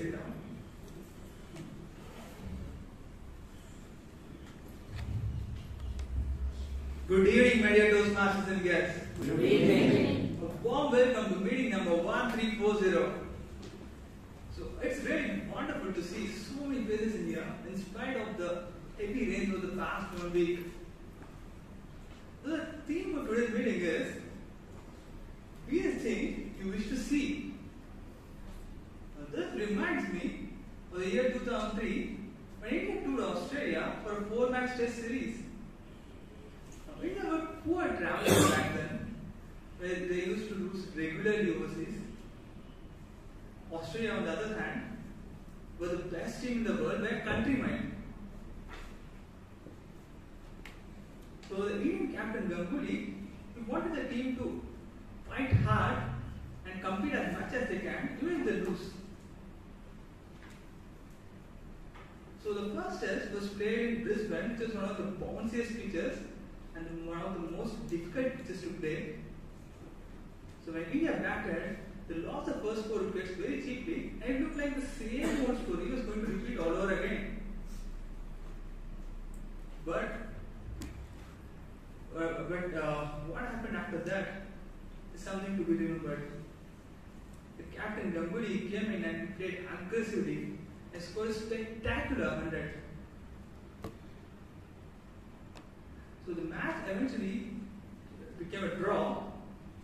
sit down. Good evening, my dear Toastmasters and guests. Good evening. A warm welcome to meeting number 1340. So it's really wonderful to see so many faces in here, in spite of the heavy rains of the past 1 week. The theme of today's meeting is be the thing you wish to see. Now, this reminds me of the year 2003 when India toured Australia for a 4-match test series. Now, India were poor travelers back then, where they used to lose regularly overseas. Australia, on the other hand, were the best team in the world by a country mile. So the Indian captain Ganguly, he wanted the team to fight hard and compete as much as they can, even if they lose. So the first test was played in Brisbane, which is one of the bounciest pitches and one of the most difficult pitches to play. So when India batted, they lost the first 4 wickets very cheaply, and it looked like the same old story was going to repeat all over again. But what happened after that is something to be remembered. The captain Ganguly came in and played aggressively and scored a spectacular 100. So the match eventually became a draw,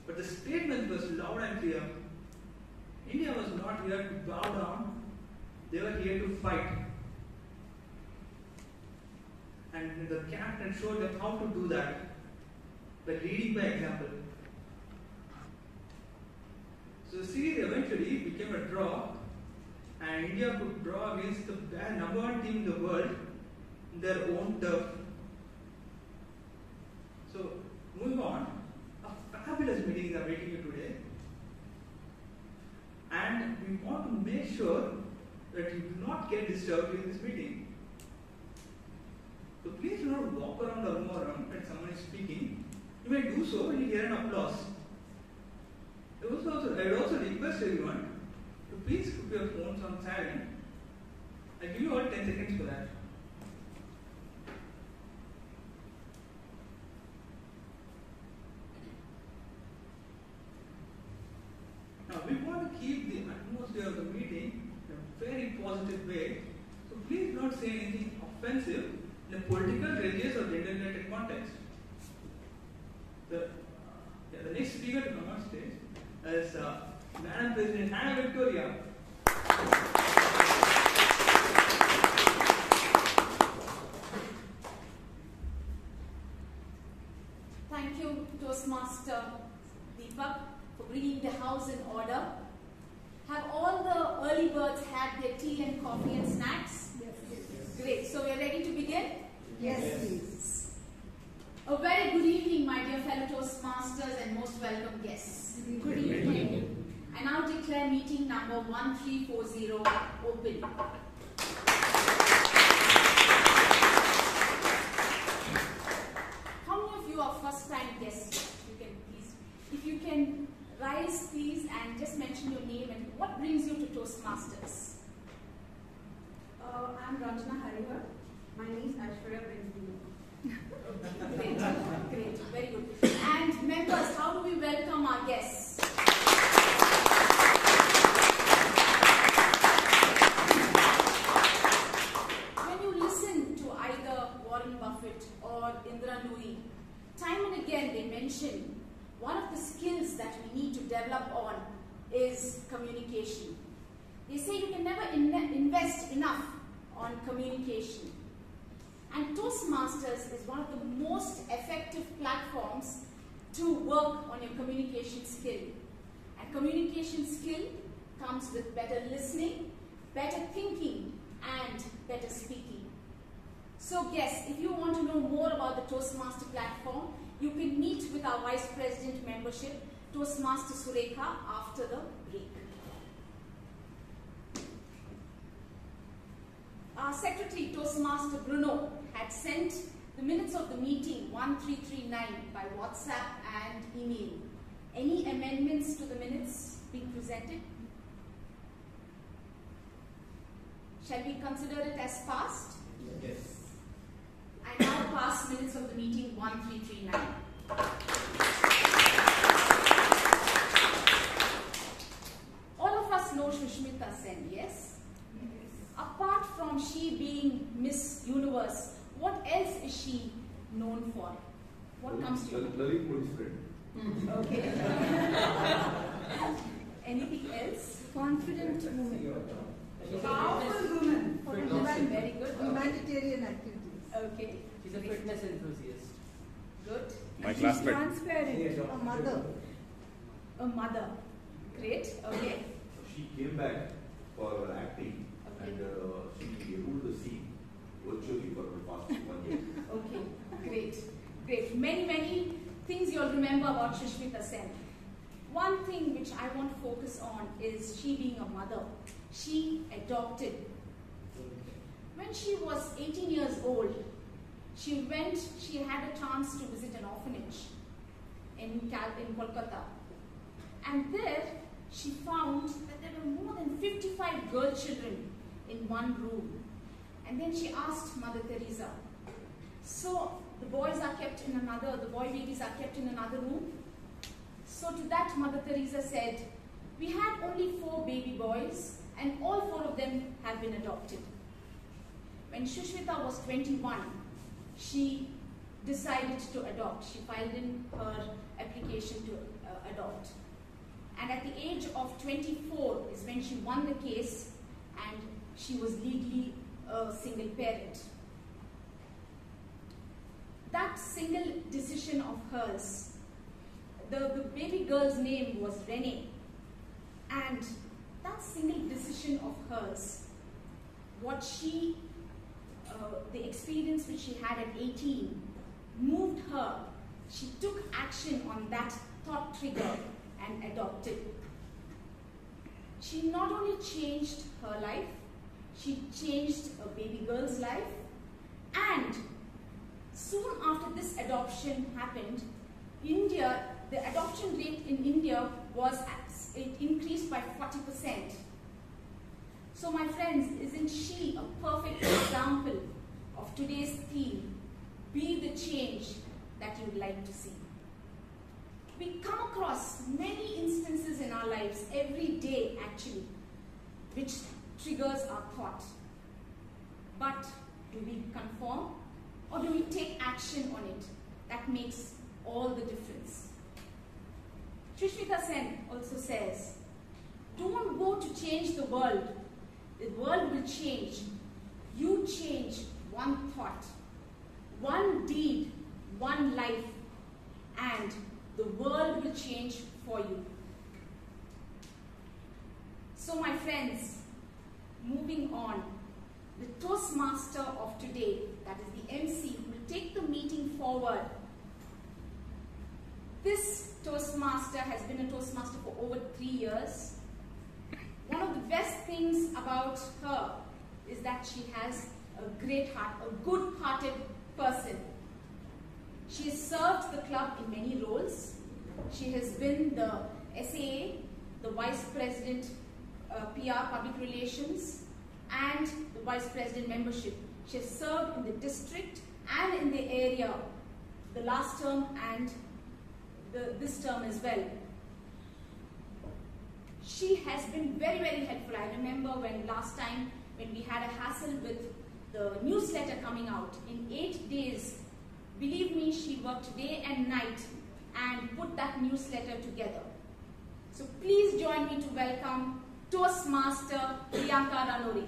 but the statement was loud and clear. India was not here to bow down, they were here to fight. And the captain showed them how to do that by leading by example. So the series eventually became a draw, and India could draw against the number 1 team in the world in their own turf. So moving on, a fabulous meeting is awaiting you today, and we want to make sure that you do not get disturbed in this meeting. So please do not walk around the room when someone is speaking. You may do so when you hear an applause. I would also request everyone to please put your phones on silent. I'll give you all 10 seconds for that. Now we want to keep the atmosphere of the meeting in a very positive way, so please do not say anything offensive in a political, religious or gender-related context. The next speaker to come on stage is Madam President Hannah Victoria. Thank you, Toastmaster DEEPAK, for bringing the house in order. Have all the early birds had their tea and coffee and snacks? Yes. Great. So we are ready to begin? Yes, please. A very good evening, my dear fellow Toastmasters and most welcome guests. Good evening. I now declare meeting number 1340 open. How many of you are first-time guests? If you can rise, please, and just mention your name and what brings you to Toastmasters. I'm Ranjana Hariwar. My niece Aishwarya brings me. Great, very good. And members, how do we welcome our guests? When you listen to either Warren Buffett or Indra Nooyi, time and again they mention one of the skills that we need to develop on is communication. They say you can never invest enough on communication. And Toastmasters is one of the most effective platforms to work on your communication skill. And communication skill comes with better listening, better thinking, and better speaking. So guests, if you want to know more about the Toastmaster platform, you can meet with our Vice President membership, Toastmaster Surekha, after the break. Our Secretary, Toastmaster Bruno, had sent the minutes of the meeting 1339 by WhatsApp and email. Any amendments to the minutes being presented? Shall we consider it as passed? Yes. I now pass minutes of the meeting 1339. All of us know Shushmita Sen, yes? Apart from she being Miss Universe, what else is she known for? What comes to you? Lalit Modi's friend. Okay. Anything else? Confident woman. Powerful woman. Very good. Humanitarian activities. Okay. She's a fitness enthusiast. Good. My She's classmate. transparent. A mother. A mother. Great. Okay. She came back for acting Okay. and she ruled the scene virtually for the past 1 year. Okay. Great. Great. Many things you'll remember about Shushmita Sen. One thing which I want to focus on is she being a mother. She adopted. When she was 18 years old, she had a chance to visit an orphanage in Kolkata. And there she found that there were more than 55 girl children in one room. And then she asked Mother Teresa, so the boy babies are kept in another room? So to that Mother Teresa said, we had only 4 baby boys and all 4 of them have been adopted. When Shushmita was 21, she decided to adopt. She filed in her application to adopt. And at the age of 24 is when she won the case and she was legally a single parent. That single decision of hers, the baby girl's name was Renee, and that single decision of hers, the experience which she had at 18 moved her. She took action on that thought trigger and adopted. She not only changed her life, she changed a baby girl's life, and soon after this adoption happened, the adoption rate in India it increased by 40%. So my friends, isn't she a perfect example of today's theme, be the change that you would like to see? We come across many instances in our lives, every day actually, which triggers our thought. But do we conform or do we take action on it? That makes all the difference. Shushmita Sen also says, don't go to change the world. The world will change. You change one thought, one deed, one life, and the world will change for you. So my friends, moving on, the Toastmaster of today, that is the MC, will take the meeting forward. This Toastmaster has been a Toastmaster for over 3 years. One of the best things about her is that she has a great heart, a good-hearted person. She has served the club in many roles. She has been the SAA, the Vice President PR Public Relations, and the Vice President Membership. She has served in the district and in the area the last term and this term as well. She has been very, very helpful. I remember when last time when we had a hassle with the newsletter coming out. In 8 days, believe me, she worked day and night and put that newsletter together. So please join me to welcome Toastmaster Priyanka Ranori.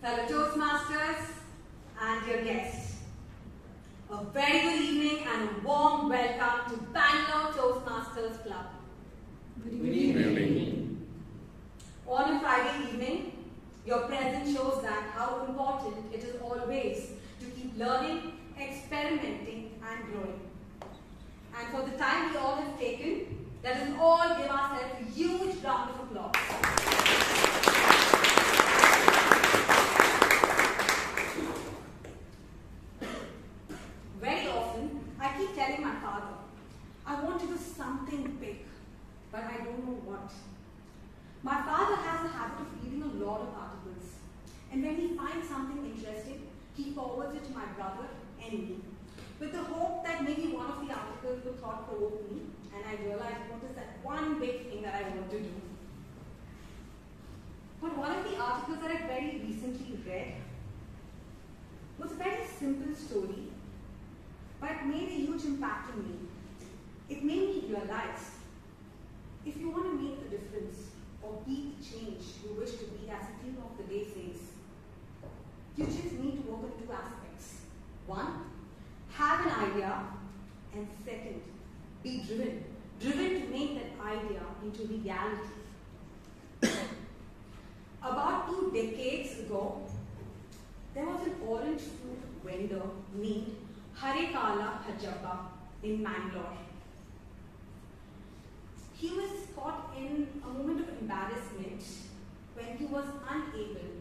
Fellow Toastmasters and dear guests, a very good evening and a warm welcome to Bangalore Toastmasters Club. Good evening. On a Friday evening, your presence shows that how important it is always to keep learning, experimenting, experimenting and growing. And for the time we all have taken, let us all give ourselves a huge round of applause. Very often, I keep telling my father, I want to do something big, but I don't know what. My father has a habit of reading a lot of articles, and when he finds something interesting, he forwards it to my brother and me, with the hope that maybe one of the articles will thought-provoke me, and I realize what is that one big thing that I want to do. But one of the articles that I very recently read was a very simple story, but it made a huge impact on me. It made me realize, if you want to make a difference or be the change you wish to be, as the theme of the day says, you just need to work on two aspects. One, have an idea, and second, be driven. Driven to make that idea into reality. About 2 decades ago, there was an orange fruit vendor named Harekala Hajappa in Bangalore. He was caught in a moment of embarrassment when he was unable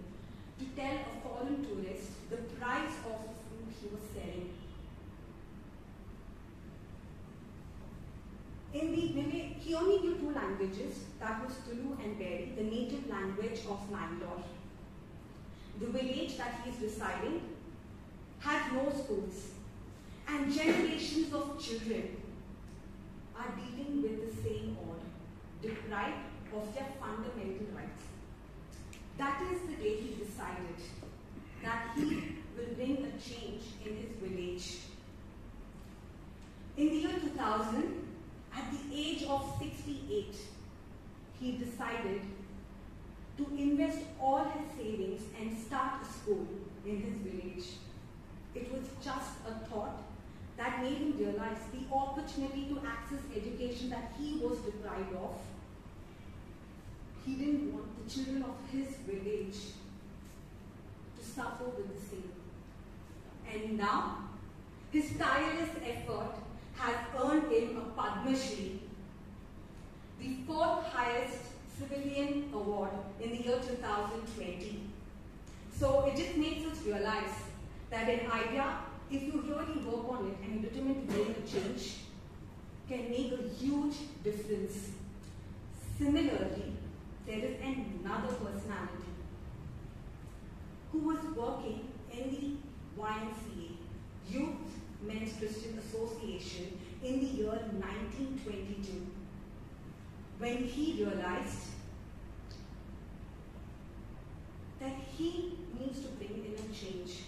to tell a foreign tourist the price of the fruit he was selling. He only knew 2 languages, that was Tulu and Beri, the native language of Bangalore. The village that he is residing had no schools, and generations of children are dealing with the same order, deprived of their fundamental rights. That is the day he decided that he will bring a change in his village. In the year 2000, at the age of 68, he decided to invest all his savings and start a school in his village. It was just a thought that made him realize the opportunity to access education that he was deprived of. He didn't want the children of his village to suffer with the same. And now, his tireless effort has earned him a Padma Shri, the 4th highest civilian award in the year 2020. So it just makes us realize that an idea, if you really work on it and you're determined to bring a change, can make a huge difference. Similarly, there is another personality who was working in the YMCA, Youth Men's Christian Association, in the year 1922, when he realized that he needs to bring in a change,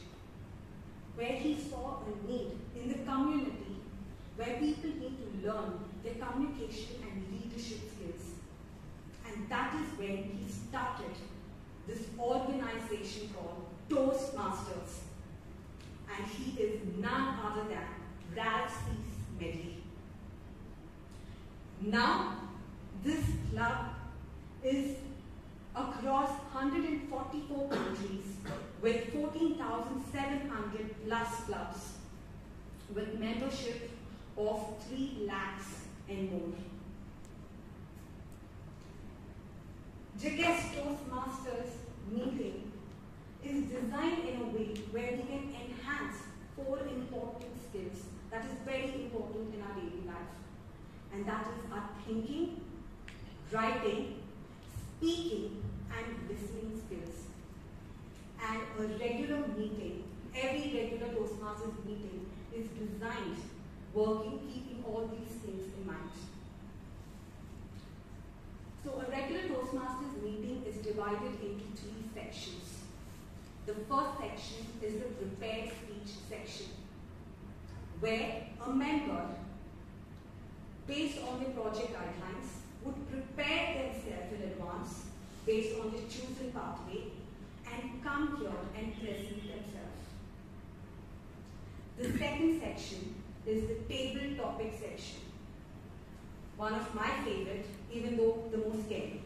where he saw a need in the community where people need to learn their communication and leadership skills. And that is when he started this organization called Toastmasters. And he is none other than Ralph C. Medley. Now, this club is across 144 countries with 14,700 plus clubs with membership of 3 lakhs and more. Jaguar's Toastmasters meeting is designed in a way where we can enhance 4 important skills that is very important in our daily life. And that is our thinking, writing, speaking, and listening skills. And a regular meeting, every regular Toastmasters meeting is designed, keeping all these things in mind. So a regular Toastmasters meeting is divided into 3 sections. The first section is the prepared speech section, where a member, based on the project guidelines, would prepare themselves in advance based on the chosen pathway and come here and present themselves. The second section is the table topic section, one of my favorite, even though the most scary.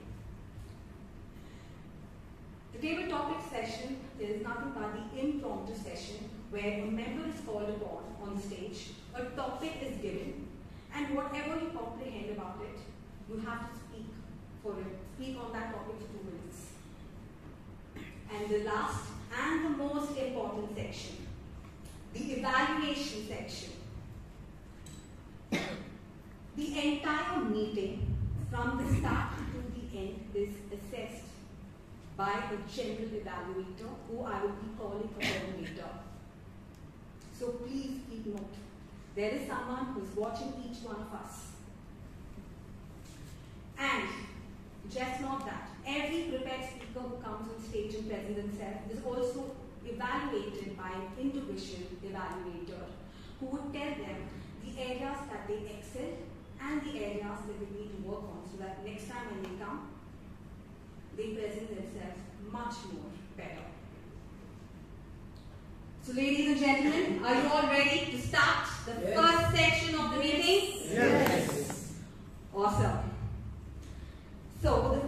The table topic session is nothing but the impromptu session where a member is called upon on the stage, a topic is given, and whatever you comprehend about it, you have to speak on that topic for 2 minutes. And the last and the most important section, the evaluation section. The entire meeting, from the start to the end, is assessed by a general evaluator, who I will be calling a coordinator. So please keep note. There is someone who is watching each one of us. And just not that, every prepared speaker who comes on stage and presents themselves is also evaluated by an individual evaluator who would tell them the areas that they excel and the areas that they need to work on, so that next time when they come, they present themselves much more better. So ladies and gentlemen, are you all ready to start the first section of the meeting? Yes. Awesome. So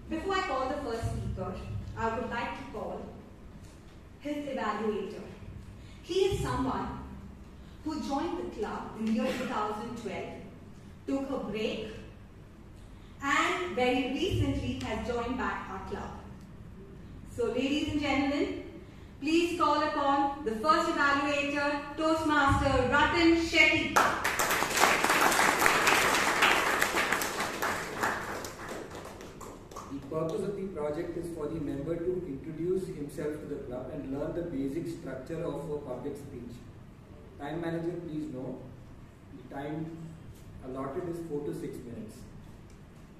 before I call the first speaker, I would like to call his evaluator. He is someone who joined the club in the year 2012, took a break, and very recently has joined back our club. So ladies and gentlemen, please call upon the first evaluator, Toastmaster Ratan Shetty. The purpose of the project is for the member to introduce himself to the club and learn the basic structure of a public speech. Time manager, please know, the time allotted is 4 to 6 minutes.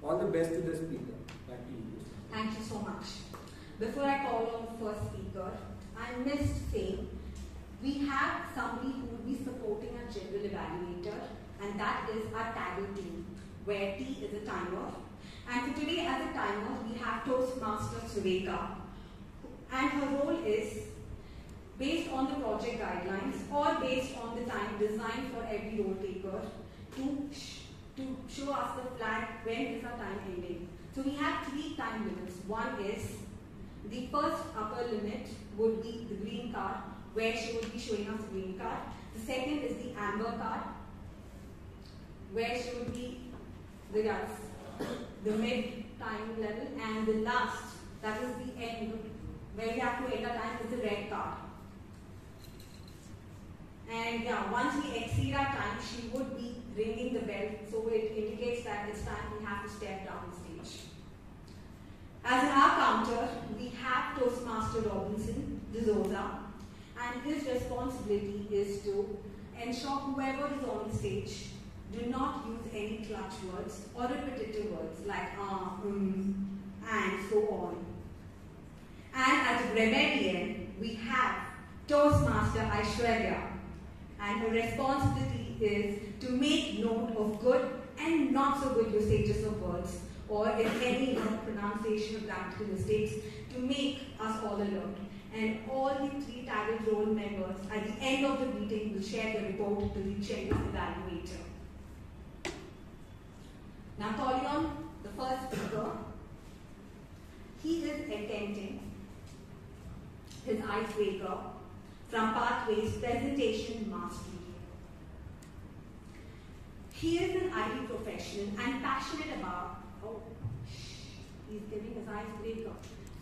All the best to the speaker. Back to you. Thank you so much. Before I call on the first speaker, I missed saying we have somebody who will be supporting our general evaluator, and that is our tagger team, where T is a timer. And for today, as a timer, we have Toastmaster Sureka, and her role is based on the project guidelines or based on the time designed for every role taker to show us the flag when is our time ending. So we have 3 time limits. One is the first upper limit would be the green card, where she would be showing us the green card. The second is the amber card, where she would be the mid time level, and the last, that is the end, where we have to end our time, is the red card. And yeah, once we exceed our time, she would be ringing the bell, so it indicates that it's time we have to step down the stage. As in our counter, we have Toastmaster Robinson D'Souza, and his responsibility is to ensure whoever is on the stage do not use any clutch words or repetitive words like and so on. And at the Rebellion, we have Toastmaster Aishwarya, and her responsibility is to make note of good and not so good usages of words, or if any pronunciation or grammatical mistakes, to make us all alert. And all the 3 titled role members at the end of the meeting will share the report to the general evaluator. Now calling on the first speaker, he is attempting his icebreaker from Pathways Presentation Mastery. He is an IT professional and passionate about, he's giving his icebreaker.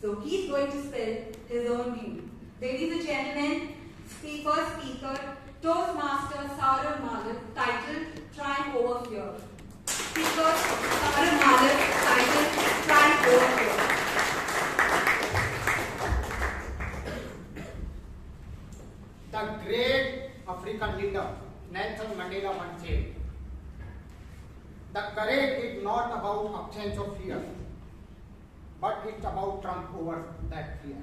So he's going to spill his own view. Ladies and gentlemen, first speaker, Toastmaster Saurav Malak, titled Triumph Over Fear. Speaker Saurav Malak, titled Triumph Over Fear. The great African leader, Nelson Mandela, once said, the courage is not about absence of fear, but it's about trump over that fear.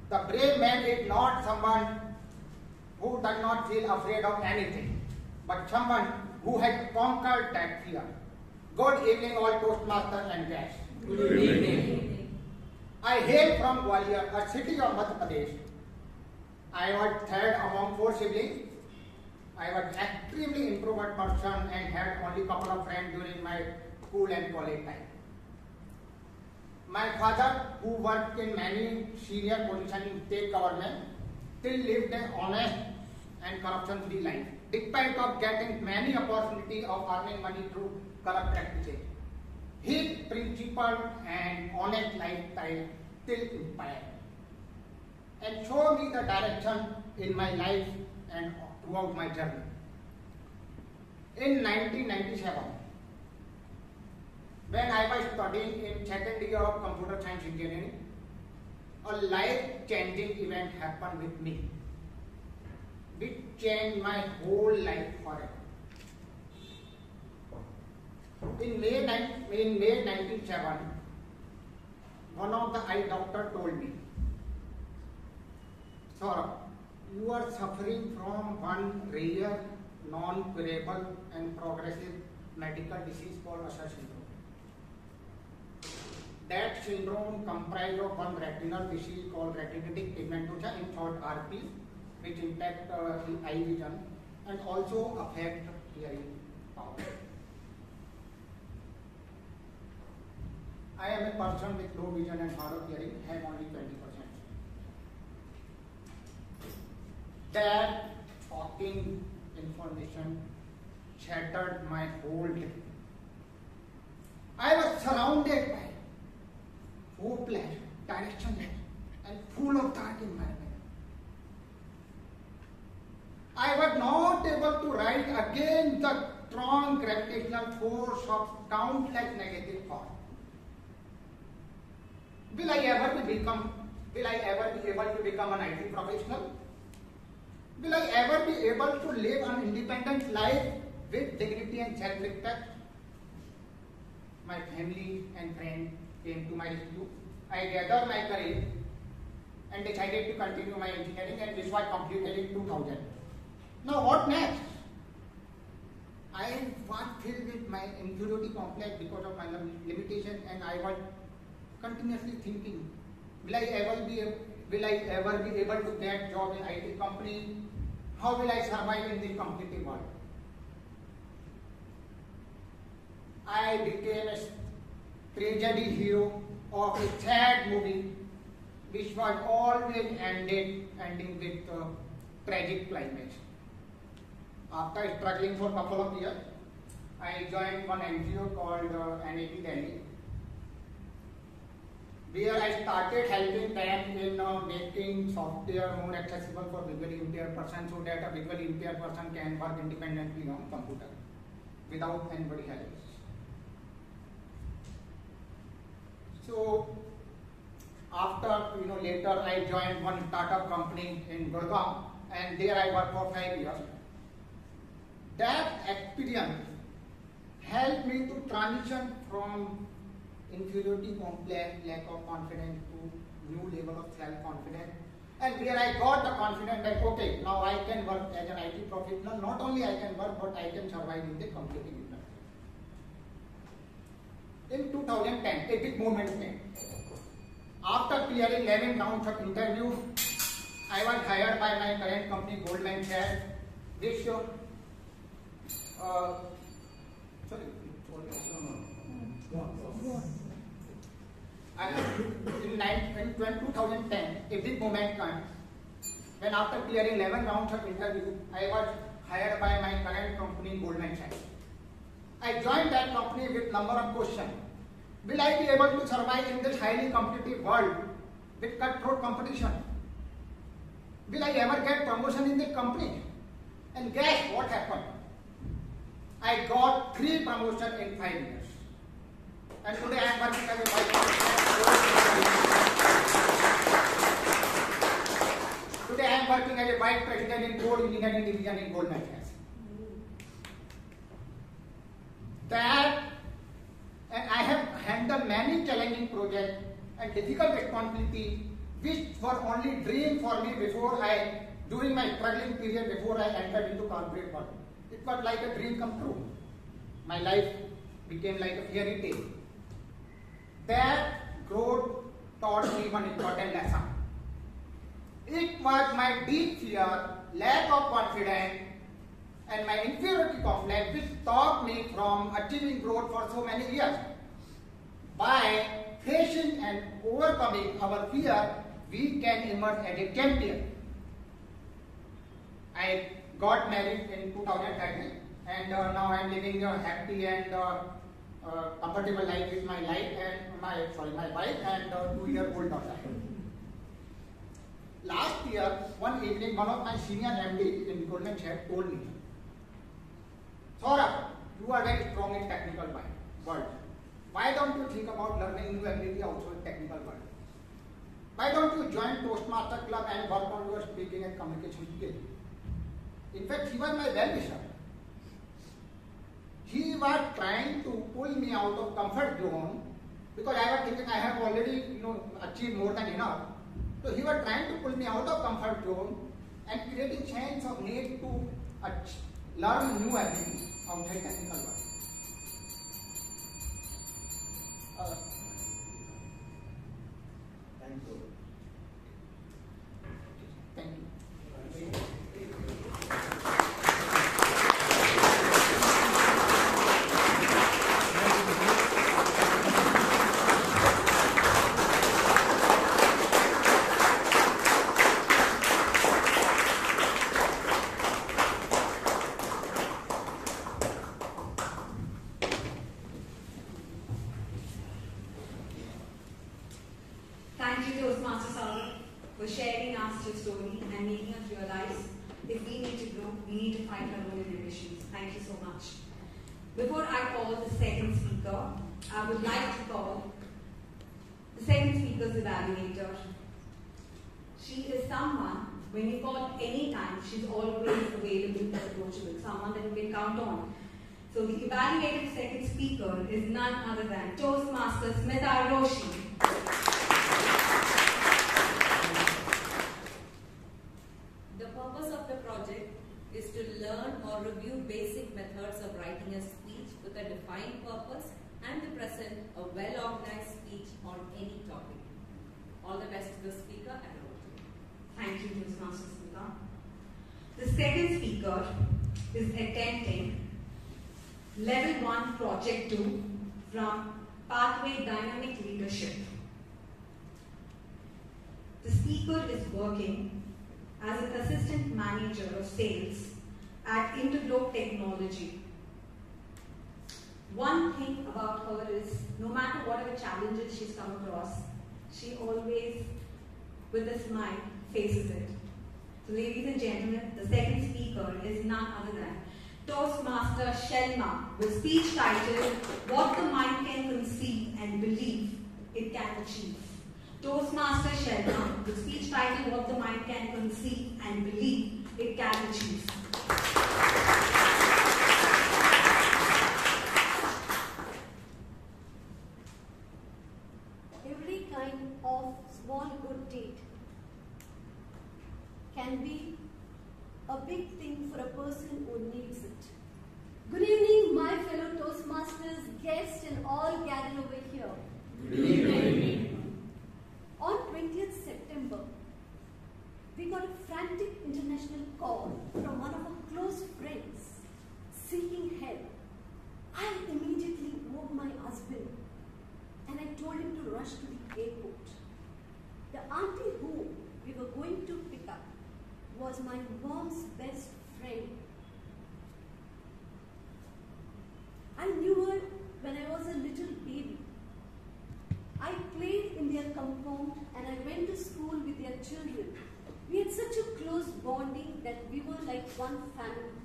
The brave man is not someone who does not feel afraid of anything, but someone who has conquered that fear. Good evening, all Toastmasters and guests. Good evening. I hail from Gwalior, a city of Madhya Pradesh. I was third among 4 siblings. I was extremely introvert person and had only a couple of friends during my school and college time. My father, who worked in many senior positions in state government, still lived an honest and corruption-free life, despite of getting many opportunities of earning money through corrupt practices. His principled and honest lifestyle still inspires and show me the direction in my life and throughout my journey. In 1997, when I was studying in second year of computer science engineering, a life-changing event happened with me, which changed my whole life forever. In May 1997, one of the eye doctors told me, "Sir, you are suffering from one rare, non-curable and progressive medical disease called Usher syndrome. That syndrome comprises of one retinal disease called retinitis pigmentosa, in short RP, which impact the eye vision and also affect hearing power. I am a person with low vision and hard of hearing, have only 20%. That shocking information shattered my whole day. I was surrounded by hopeless, directionless, and full of dark environment. I was not able to ride against the strong gravitational force of countless negative thoughts. Will I ever be able to become an IT professional? Will I ever be able to live an independent life with dignity and self-respect? My family and friends came to my rescue. I gathered my courage and decided to continue my engineering, and this was completed in 2000. Now what next? I was filled with my inferiority complex because of my limitation, and I was continuously thinking, will I ever be able to get job in IT company? How will I survive in this competitive world? I became a tragedy hero of a sad movie, which was always ending with tragic climax. After struggling for a couple of years, I joined one NGO called NAP Delhi, where I started helping them in making software more accessible for visually impaired persons, so that a visually impaired person can work independently on computer without anybody help. So after later I joined one startup company in Gurgaon, and there I worked for 5 years. That experience helped me to transition from inferiority complex, lack of confidence, to new level of self-confidence, and where I got the confidence that okay, now I can work as an IT professional. Not only I can work, but I can survive in the computing industry. In 2010, a big moment came. After clearing 11 rounds of interview, I was hired by my current company, Goldman Sachs, which in 2010, a big moment came when after clearing 11 rounds of interview, I was hired by my current company, Goldman Sachs. I joined that company with number of questions. Will I be able to survive in this highly competitive world with cutthroat competition? Will I ever get promotion in this company? And guess what happened? I got 3 promotions in 5 years. And today I am working as a vice president. Today I am working as a vice president in Code Engineering Division in Goldman Sachs. And I have handled many challenging projects and difficult responsibilities, which were only dream for me during my struggling period before I entered into corporate world. It was like a dream come true. My life became like a fairy tale. That growth taught me one important lesson. It was my deep fear, lack of confidence, and my inferiority complex which stopped me from achieving growth for so many years. By facing and overcoming our fear, we can emerge as a champion. I got married in 2013 and now I am living a happy and comfortable life with my wife and my wife and 2-year-old daughter. Last year, one evening, one of my senior MD in Goldman Sachs told me, Saurabh, you are very strong in technical world. Why don't you think about learning new ability also in technical world? Why don't you join Toastmaster Club and work on your speaking and communication skill? In fact, he was my well-wisher. He was trying to pull me out of comfort zone because I was thinking I have already achieved more than enough. So he was trying to pull me out of comfort zone and creating sense of need to learn new abilities outside technical world. Thank you. Thank you. Thank you, Toastmaster for sharing us your story and making us realize if we need to grow, we need to find our own inhibitions. Thank you so much. Before I call the second speaker, I would like to call the second speaker's evaluator. She is someone, when you call any time, she's always available and approachable, someone that you can count on. So the evaluated second speaker is none other than Toastmaster Smita Roshi. The purpose of the project is to learn or review basic methods of writing a speech with a defined purpose and to present a well-organized speech on any topic. All the best to the speaker and over to you. Thank you, Toastmaster Smita. The second speaker is attempting Level 1 Project 2 from Pathway Dynamic Leadership. The speaker is working as an assistant manager of sales at Interglobe Technology. One thing about her is, no matter whatever challenges she's come across, she always, with a smile, faces it. So ladies and gentlemen, the second speaker is none other than Toastmaster Shelma, with speech title, What the Mind Can Conceive and Believe It Can Achieve. Toastmaster Shelma, with speech title, What the Mind Can Conceive and Believe It Can Achieve. Every kind of small good deed can be a big thing for a person who needs it. Good evening, my fellow Toastmasters, guests, and all gathered over here. Good evening. On 20th September, we got a frantic international call from one of our close friends seeking help. I immediately woke my husband and I told him to rush to the airport. The auntie whom we were going to pick up was my mom's best friend. I knew her when I was a little baby. I played in their compound and I went to school with their children. We had such a close bonding that we were like one family.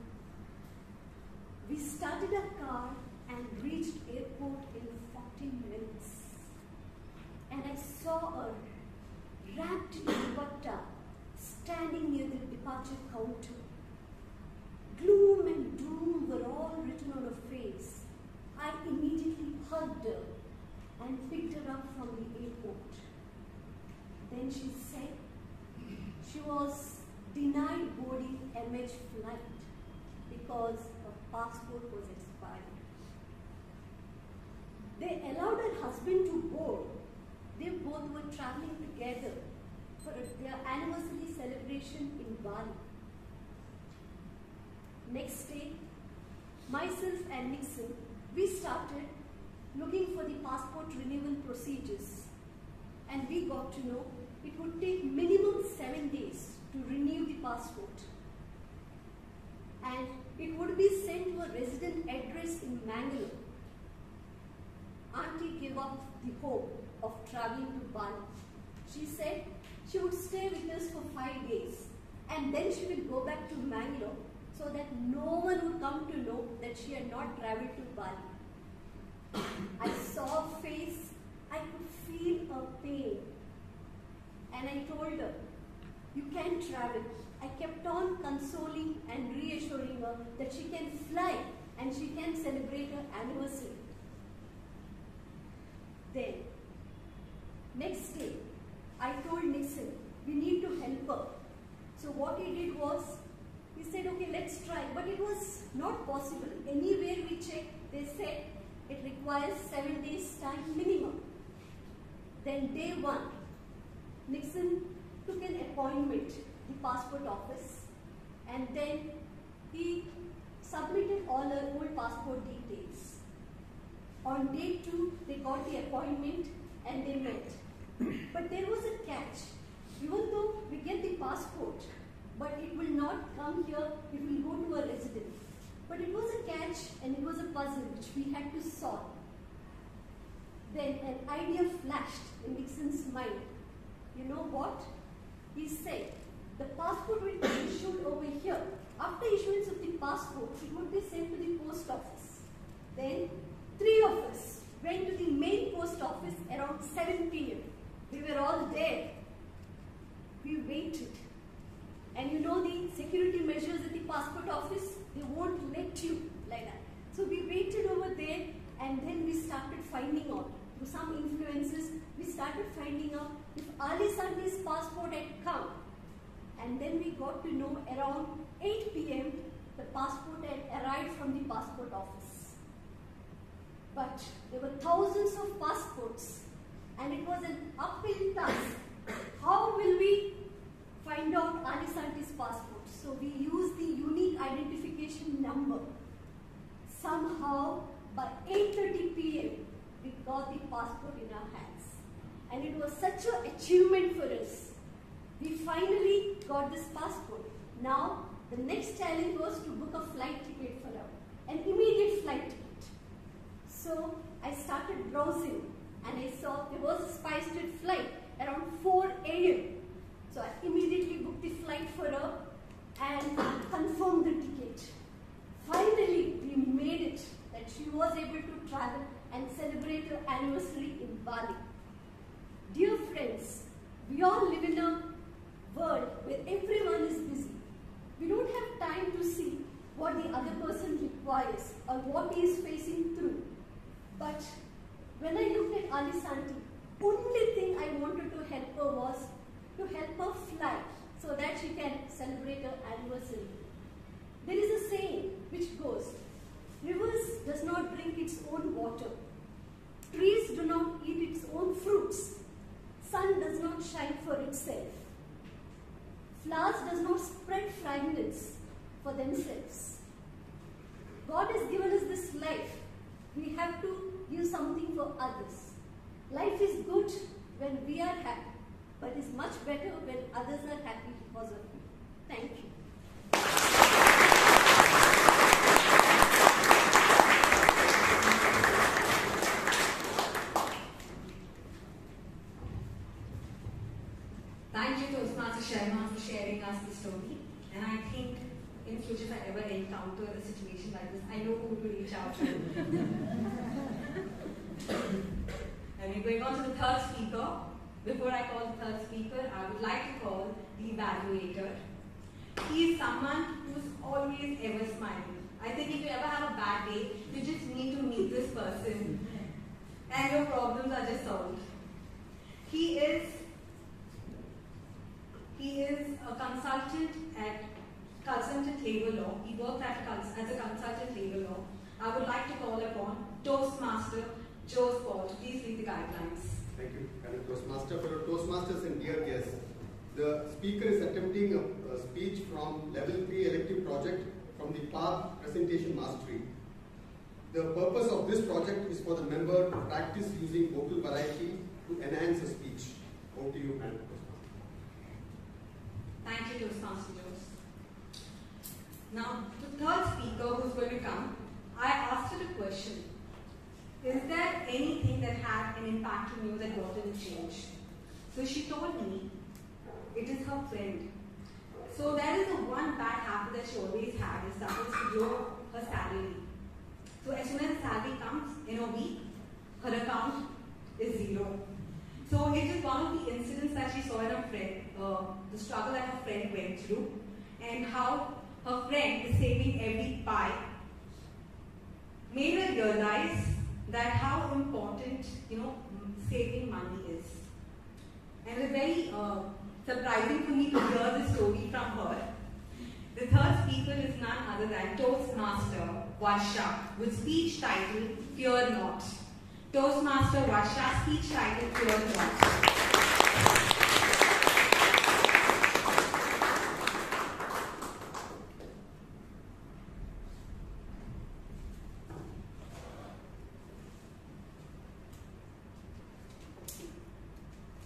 We started a car and reached airport in 40 minutes. And I saw her wrapped in dupatta standing near the departure counter. Gloom and doom were all written on her face. I immediately hugged her and picked her up from the airport. Then she said she was denied boarding MH flight because her passport was expired. They allowed her husband to board. They both were traveling together for their anniversary celebration in Bali. Next day, myself and Nixon, we started looking for the passport renewal procedures, and we got to know it would take minimum 7 days to renew the passport. a resident address in Bangalore, Auntie gave up the hope of traveling to Bali. She said she would stay with us for 5 days and then she will go back to Bangalore so that no one would come to know that she had not traveled to Bali. I saw her face, I could feel her pain. And I told her, you can travel. I kept on consoling and reassuring her that she can fly and she can celebrate her anniversary. Then, next day, I told Nixon, we need to help her. So what he did was, he said, okay, let's try. But it was not possible. Anywhere we checked, they said it requires 7 days time minimum. Then day 1, Nixon took an appointment at the passport office and then he submitted all her old passport details. On day 2, they got the appointment and they met. But there was a catch. Even though we get the passport, but it will not come here, it will go to a resident. But it was a catch and it was a puzzle which we had to solve. Then an idea flashed in Nixon's mind. You know what? He said, the passport will be issued over here. After issuance of the passport, it would be sent to the post office. Then 3 of us went to the main post office around 7 p.m. We were all there. We waited. And you know the security measures at the passport office, they won't let you like that. So we waited over there and then we started finding out. Through some influences, we started finding out if Ali Sandi's passport had come. And then we got to know around 8 p.m. the passport had arrived from the passport office. But there were thousands of passports and it was an uphill task. How will we find out Ali Sandi's passport? So we used the unique identification number. Somehow by 8:30 p.m. we got the passport in our hands. And it was such an achievement for us. We finally got this passport. Now, the next challenge was to book a flight ticket for her, an immediate flight ticket. So, I started browsing and I saw there was a SpiceJet flight around 4 a.m. So, I immediately booked the flight for her and confirmed the ticket. Finally, we made it that she was able to travel and celebrate her anniversary in Bali. Dear friends, we all live in a world where everyone is busy. We don't have time to see what the other person requires or what he is facing through. But when I looked at Ali Santi, only thing I wanted to help her was to help her fly so that she can celebrate her anniversary. There is a saying which goes, rivers does not drink its own water. Trees do not eat its own fruits. Sun does not shine for itself. Flowers does not spread fragrance for themselves. God has given us this life. We have to give something for others. Life is good when we are happy, but it's much better when others are happy because of you. Thank you. Thank you, Toastmaster Sharma, for sharing us the story. And I think in future, if I ever encounter a situation like this, I know who to reach out to. And we're going on to the third speaker. Before I call the third speaker, I would like to call the evaluator. He is someone who's always ever smiling. I think if you ever have a bad day, you just need to meet this person and your problems are just solved. He is a consultant at consultant labor law. He worked as a consultant labor law. I would like to call upon Toastmaster Joe Paul to please read the guidelines. Thank you. And Toastmaster, fellow Toastmasters and dear guests, the speaker is attempting a speech from Level 3 elective project from the PAB Presentation Mastery. The purpose of this project is for the member to practice using vocal variety to enhance a speech. Over to you, Madam. Thank you, Toastmaster Joe. Now, the third speaker who's going to come, I asked her a question. Is there anything that had an impact on you that brought in a change? So she told me it is her friend. So there is a one bad habit that she always had, is that is to grow her salary. So as soon as salary comes in a week, her account is zero. So it is one of the incidents that she saw in her friend, the struggle that her friend went through, and how her friend is saving every pie, made her realize that how important, saving money is. And it was very surprising for me to hear this story from her. The third speaker is none other than Toastmaster Varsha, with speech title Fear Not. Toastmaster Varsha, speech title Fear Not.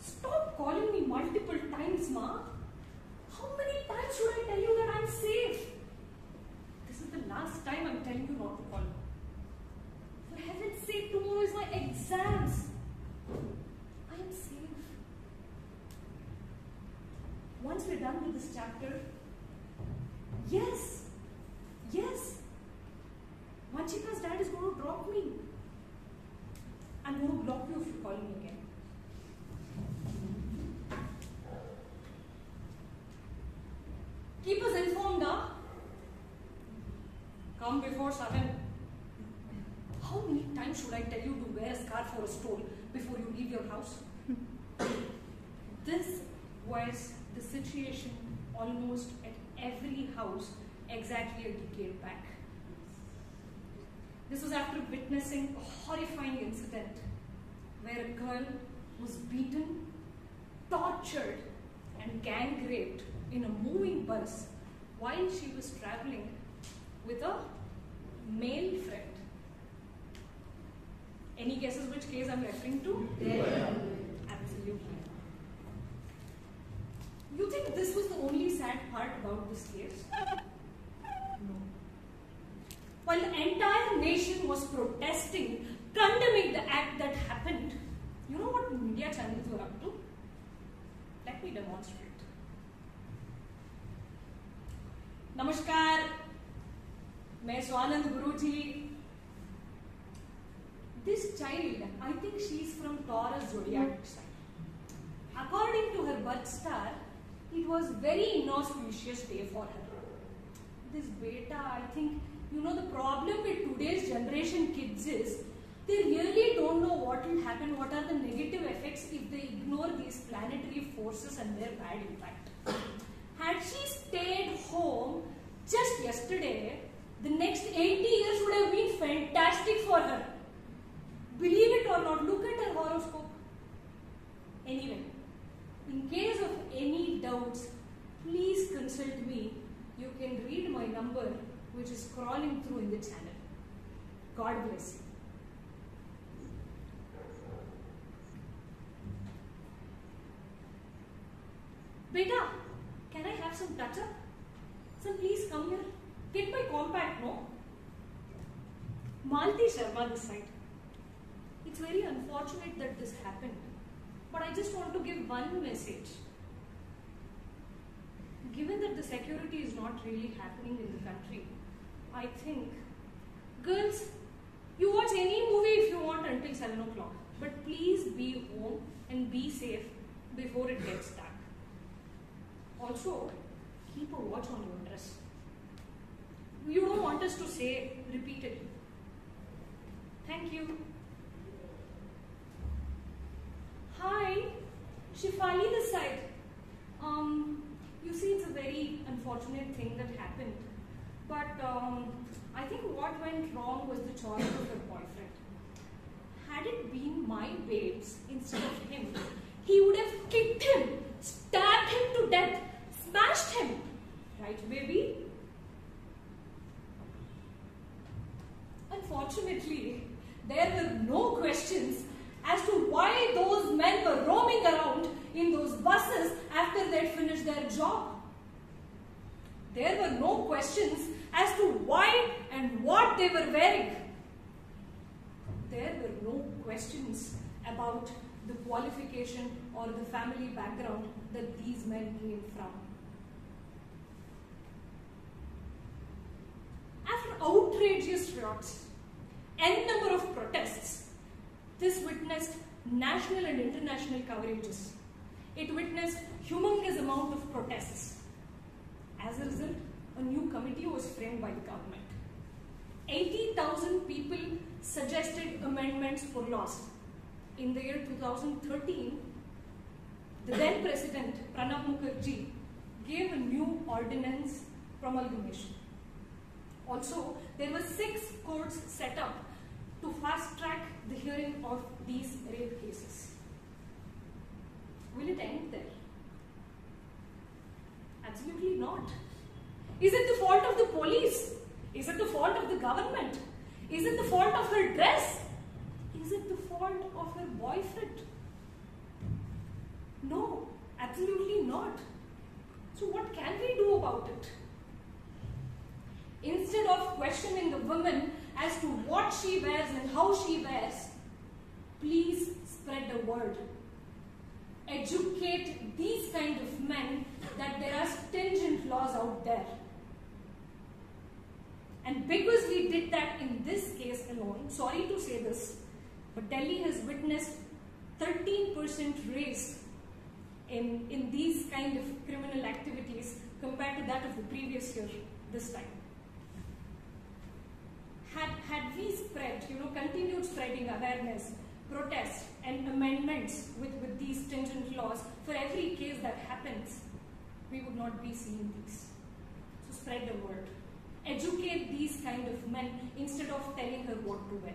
Stop calling me multiple times, Ma. How many times should I tell you that I'm safe? This is the last time I'm telling you not to call. For heaven's sake, tomorrow is my exams. I am safe. Once we're done with this chapter, yes, Vanchika's dad is going to drop me. I'm going to block you if you call me again. Keep us informed, huh? Come before 7. How many times should I tell you to wear a scarf or a stole before you leave your house? This was the situation almost at every house exactly a decade back. This was after witnessing a horrifying incident where a girl was beaten, tortured, and gang raped in a moving bus while she was traveling with a male friend. Any guesses which case I'm referring to? Yeah. Absolutely. You think this was the only sad part about this case? No. While the entire nation was protesting, condemning the act that happened, you know what media channels were up to? Let me demonstrate. Namaskar, मैं स्वानंद गुरुजी. This child, I think she's from Taurus zodiac sign. According to her birth star, it was very inauspicious day for her. This beta, I think, the problem with today's generation kids is they really don't know what will happen, what are the negative effects if they ignore these planetary forces and their bad impact. Had she stayed home just yesterday, the next 80 years would have been fantastic for her. Believe it or not, look at her horoscope. Anyway, in case of any doubts, please consult me. You can read my number, which is scrolling through in the channel. God bless you. Beta, can I have some touch-up? Son, please come here. Get my compact, no? Malti Sharma this side. It's very unfortunate that this happened. But I just want to give one message. Given that the security is not really happening in the country, I think, girls, you watch any movie if you want until 7 o'clock. But please be home and be safe before it gets dark. Also, keep a watch on your dress. You don't want us to say repeatedly. Thank you. Hi, Shifali this side. You see, it's a very unfortunate thing that happened. But I think what went wrong was the choice of her boyfriend. Had it been my babes instead of him, he would have kicked him, stabbed him to death, smashed him. Right, baby? Unfortunately, there were no questions as to why those men were roaming around in those buses after they'd finished their job. There were no questions and what they were wearing. There were no questions about the qualification or the family background that these men came from. After outrageous riots, n number of protests, this witnessed national and international coverages. It witnessed humongous amount of protests. As a result, a new committee was framed by the government. 80,000 people suggested amendments for laws. In the year 2013, the then President Pranab Mukherjee gave a new ordinance promulgation. Also, there were 6 courts set up to fast track the hearing of these rape cases. Will it end there? Absolutely not. Is it the fault of the police? Is it the fault of the government? Is it the fault of her dress? Is it the fault of her boyfriend? No, absolutely not. So what can we do about it? Instead of questioning the woman as to what she wears and how she wears, please spread the word. Educate these kind of men that there are stringent laws out there. And because we did that in this case alone, sorry to say this, but Delhi has witnessed 13% raise in these kind of criminal activities compared to that of the previous year this time. Had we spread, continued spreading awareness, protests and amendments with these stringent laws for every case that happens, we would not be seeing these. So spread the word. Educate these kind of men instead of telling her what to wear.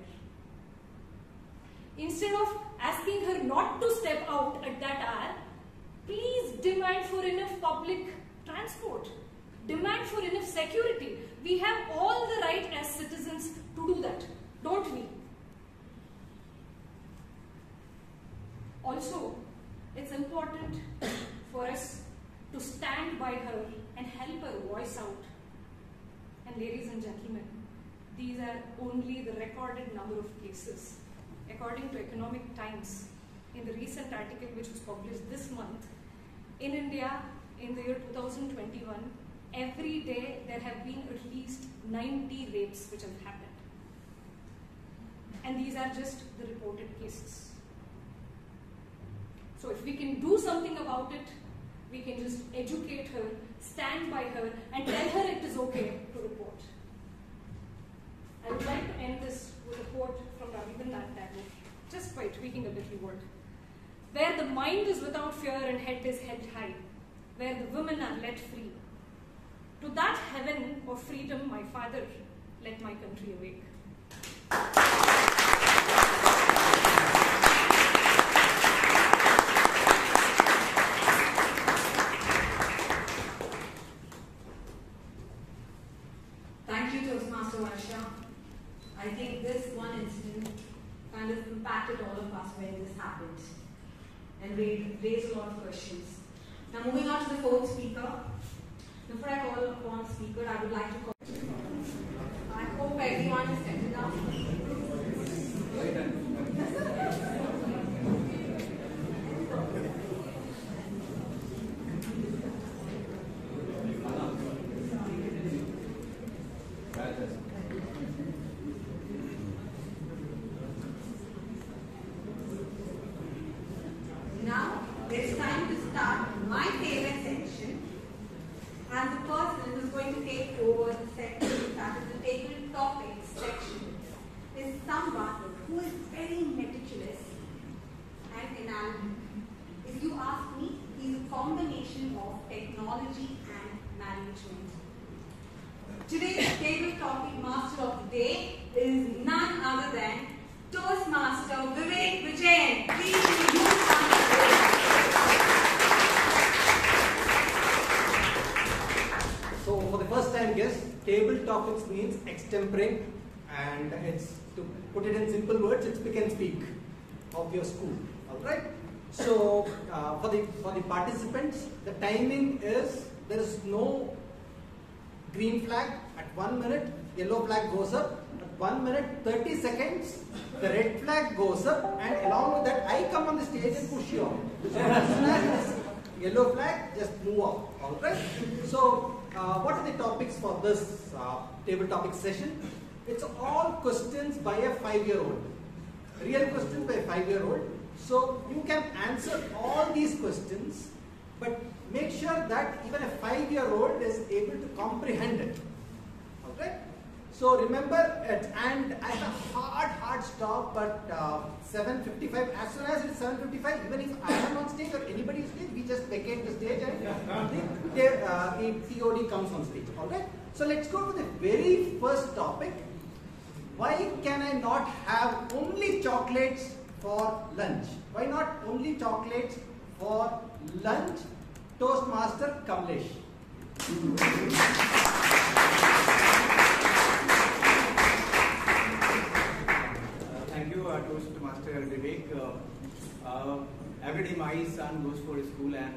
Instead of asking her not to step out at that hour, please demand for enough public transport. Demand for enough security. We have all the right as citizens to do that, don't we? Also, it's important for us to stand by her and help her voice out. And ladies and gentlemen, these are only the recorded number of cases. According to Economic Times, in the recent article which was published this month, in India, in the year 2021, every day there have been at least 90 rapes which have happened. And these are just the reported cases. So if we can do something about it, we can just educate her, stand by her, and tell her it is okay to report. I would like to end this with a quote from Rabindranath Tagore, just by tweaking a little word. Where the mind is without fear and head is held high, where the women are let free, to that heaven of freedom, my father, let my country awake. Thank you, Toastmaster Varsha. I think this one incident kind of impacted all of us when this happened and raised a lot of questions. Now moving on to the fourth speaker. Before I call upon speaker, I would like to call. I hope everyone is settled down. Now it's time to start my favorite section, and the person who's going to take over the section, that is the table topics section, is someone who is very meticulous and analytical. If you ask me, he's a combination of technology and management. Today's table topic master of the day is none other than Toastmaster Vivek Vijayan. Please introduce himself. So for the first time guest, table topics means extempering, and it's, to put it in simple words, it's pick and speak of your school. Alright? So for the participants, the timing is, there is no green flag At 1 minute, yellow flag goes up. At 1 minute, 30 seconds, the red flag goes up, and along with that, I come on the stage and push you off. So as soon as this yellow flag, just move off. All right. So, what are the topics for this table topic session? It's all questions by a 5-year-old. Real questions by a 5-year-old. So you can answer all these questions, but make sure that even a 5-year-old is able to comprehend it. Okay? So remember, and I have a hard stop at 7:55. As soon as it's 7:55, even if I am on stage or anybody is stage, we just vacate the stage and the TOD comes on stage. Alright? So let's go to the very first topic. Why can I not have only chocolates for lunch? Why not only chocolates for lunch? Toastmaster Kamlesh. Thank you, Toastmaster Vivek. Every day my son goes for school and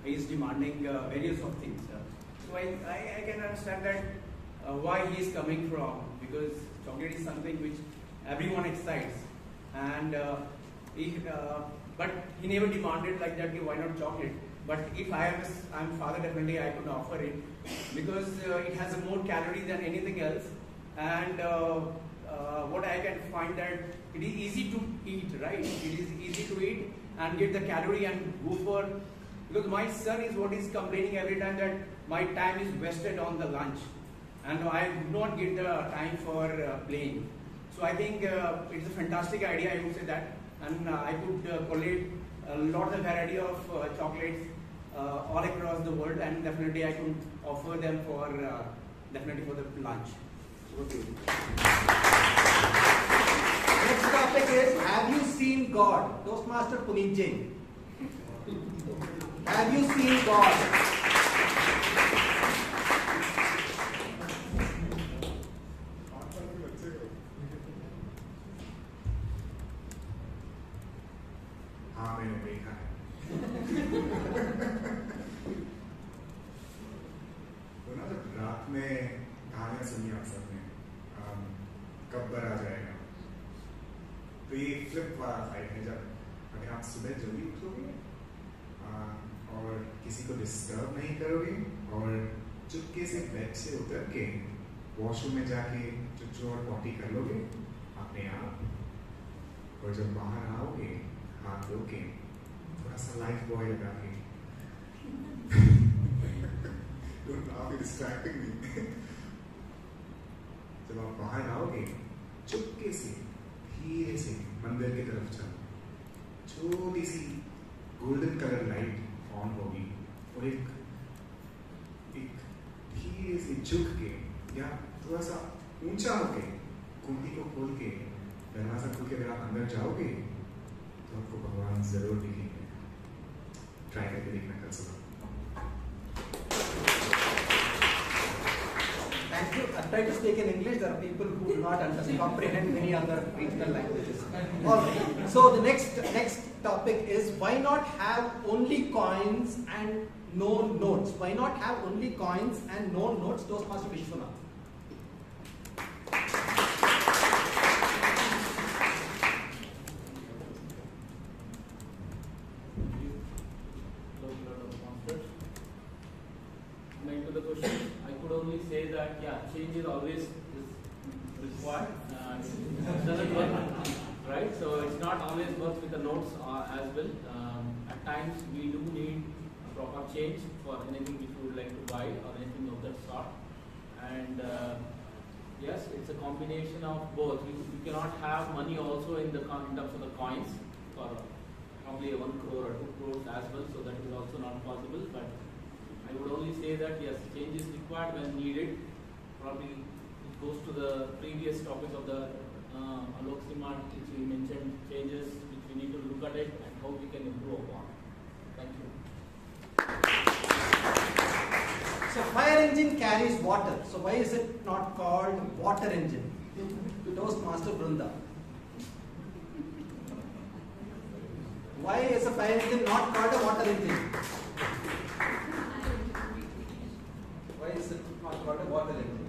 he is demanding various of things. So I can understand that why he is coming from, because chocolate is something which everyone excites, and but he never demanded like that. Why not chocolate? But if I'm father, definitely I could offer it, because it has a more calories than anything else, and what I can find that it is easy to eat, right? It is easy to eat and get the calorie and go for, because my son is what is complaining every time that my time is wasted on the lunch and I do not get the time for playing. So I think it's a fantastic idea, I would say that, and I could collate a lot of variety of chocolates all across the world, and definitely I could offer them for definitely for the lunch. Okay. Next topic is, have you seen God? Toastmaster Puneet Jain. Have you seen God? हाँ मैंने देखा है। तो ना जब रात में कहानियां सुनी आप सबने, कब्बर आ जाएगा, तो ये फ्लिप वाला फाइट है जब अगर आप सुबह जल्दी उठोगे और किसी को डिस्टर्ब नहीं करोगे और चुपके से बेड से उतर के वॉशरूम में जाके चुच्चू और पॉटी कर लोगे अपने आप, और जब बाहर आओगे हाथ धो के थोड़ा सा लाइफ बॉय लगा के Don't laugh, you're distracting me. जब आप बाहर आओगे चुपके से धीरे से मंदिर की तरफ चलो, छोटी सी गोल्डन कलर लाइट ऑन होगी और एक धीरे से झुक के या थोड़ा सा ऊंचा होके कुंडी को खोल के दरवाजा खोल के अगर आप अंदर जाओगे तो आपको भगवान जरूर दिखेंगे। ट्राई करके देखना कल सुबह। Thank you. I'll try to speak in English. There are people who do not understand, comprehend many other regional languages. All right. So the next topic is, why not have only coins and no notes? Why not have only coins and no notes? Toastmaster Vishwanath. Coming to the question, I could only say that change is always required. It doesn't work, right? So it's not always works with the notes as well. At times we do need a proper change for anything which we would like to buy or anything of that sort. And yes, it's a combination of both. You cannot have money also in terms of the coins for probably 1 crore or 2 crores as well. So that is also not possible. But I would only say that yes, change is required when needed. Probably it goes to the previous topic of the Alok Simart, which we mentioned, changes which we need to look at it and how we can improve upon. Thank you. So fire engine carries water. So why is it not called water engine? Toastmaster Brunda. Why is a fire engine not called a water engine? Why is it not called a water engine?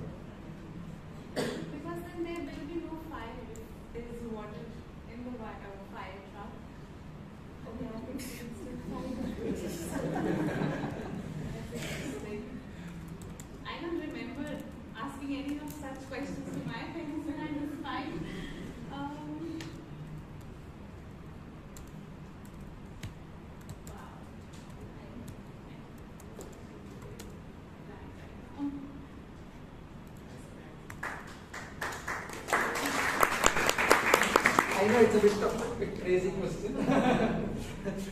asking any of such questions to my parents when I was 5. I know it's a bit crazy question.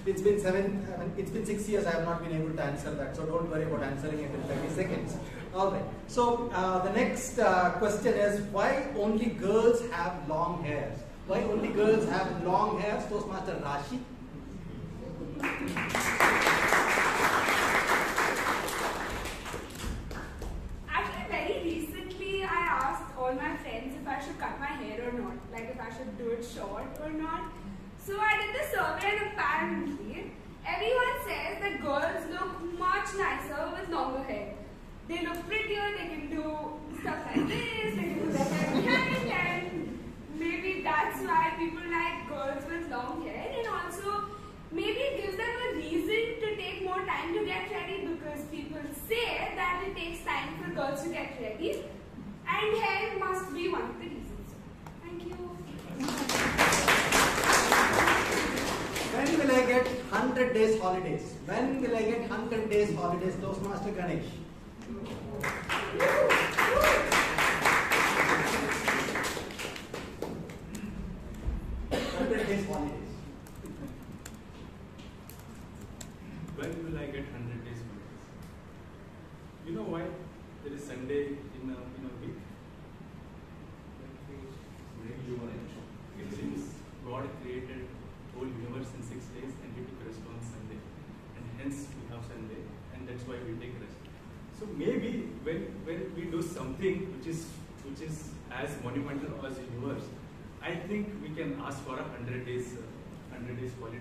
It's been 6 years I have not been able to answer that, so don't worry about answering it in 30 seconds. Alright, so the next question is, why only girls have long hairs? Why only girls have long hairs? Toastmaster Rashi. Actually, very recently I asked all my friends if I should cut my hair or not, like if I should do it short or not. So I did the survey and apparently everyone says that girls look much nicer with longer hair. They look prettier, they can do stuff like this, they can do their hair behind, and maybe that's why people like girls with long hair, and also maybe it gives them a reason to take more time to get ready, because people say that it takes time for girls to get ready, and hair must be one of the reasons. Thank you. When will I get 100 days holidays? When will I get 100 days holidays? Toastmaster Ganesh. 100 days holidays. When will I get 100 days holidays? You know why there is Sunday in a week? It seems God created whole universe in 6 days and he took rest on Sunday, and hence we have Sunday, and that's why we take rest. So maybe when we do something which is as monumental as the universe, I think we can ask for 100 days holiday.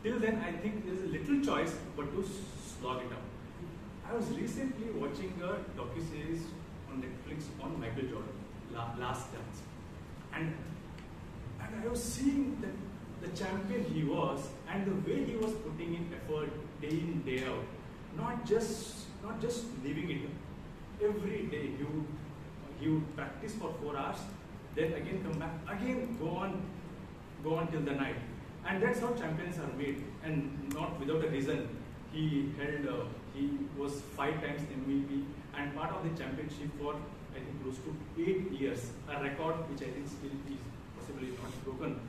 Till then, I think there is a little choice, but to slog it out. I was recently watching a docu-series on Netflix on Michael Jordan, Last Dance, and I was seeing the champion he was, and the way he was putting in effort day in, day out, not just leaving it. Every day he would practice for 4 hours, then again come back, again go on till the night, and that's how champions are made, and not without a reason. He was 5 times MVP and part of the championship for I think close to 8 years, a record which I think still is possibly not broken.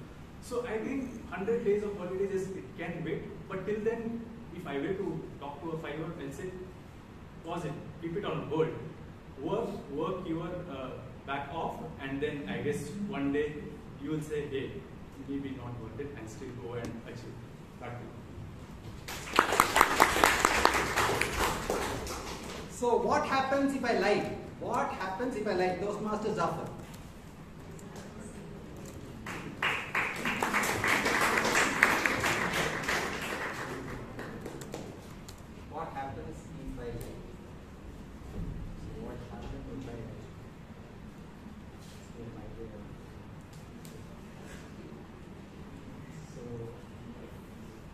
So I think 100 days of holidays, it can wait, but till then, if I were to talk to a 5-year-old, I'll say, pause it, keep it on hold, work your back off, and then I guess one day you will say, hey, maybe not worth it, and still go and achieve. Back to you. So what happens if I lie? What happens if I lie? Toastmaster Zafar. What happens if I lie? What happens if I lie? So,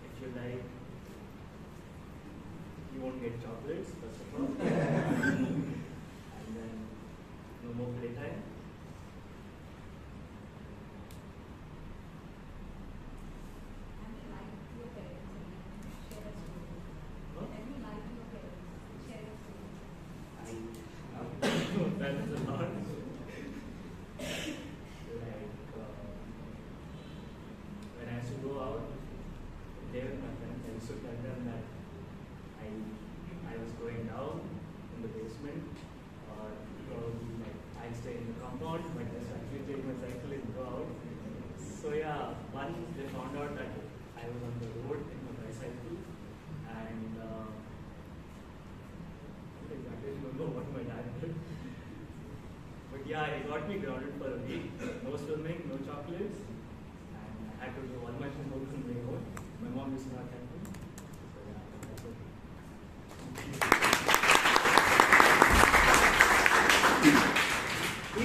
if you like, you won't get chocolates, first of all. And then, no more playtime. That is a lot. Like, when I used to go out, there with my friends, I used to tell them that I was going down in the basement, or probably like I stay in the compound, but just actually take my cycle and go out. So yeah, once they found out that I was on the road in my bicycle, and I don't exactly remember what my dad did. But yeah, it got me grounded for a week. No swimming, no chocolates, and I had to do all my homework on my own. My mom used to not help me. So yeah, that's it.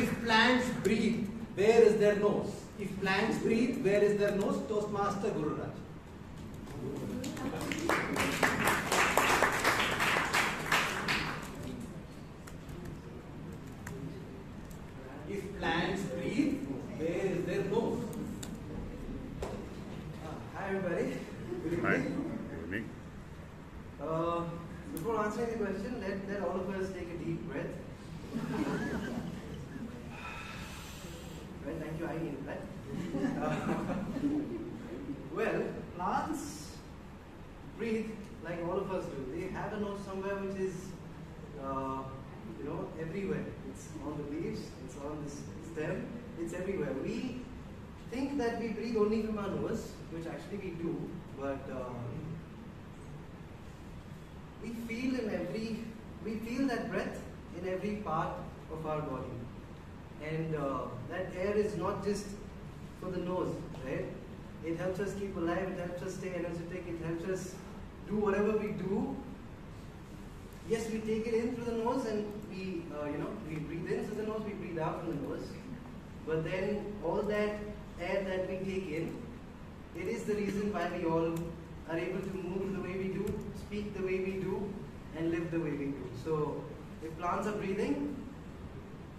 If plants breathe, where is their nose? If plants breathe, where is their nose? Toastmaster Guru Raj. If plants breathe, where is their nose? Hi everybody. Good evening. Hi. Good evening. Before answering the question, let all of us take a deep breath. Well, thank you. I need that. Well, plants breathe like all of us do. They have a nose somewhere which is, everywhere. It's on the leaves, it's on the stem, it's everywhere. We think that we breathe only from our nose, which actually we do, but we feel that breath in every part of our body. And that air is not just for the nose, right? It helps us keep alive, it helps us stay energetic, it helps us do whatever we do. Yes, we take it in through the nose and we breathe in through the nose, we breathe out from the nose. But then all that air that we take in, it is the reason why we all are able to move the way we do, speak the way we do, and live the way we do. So if plants are breathing,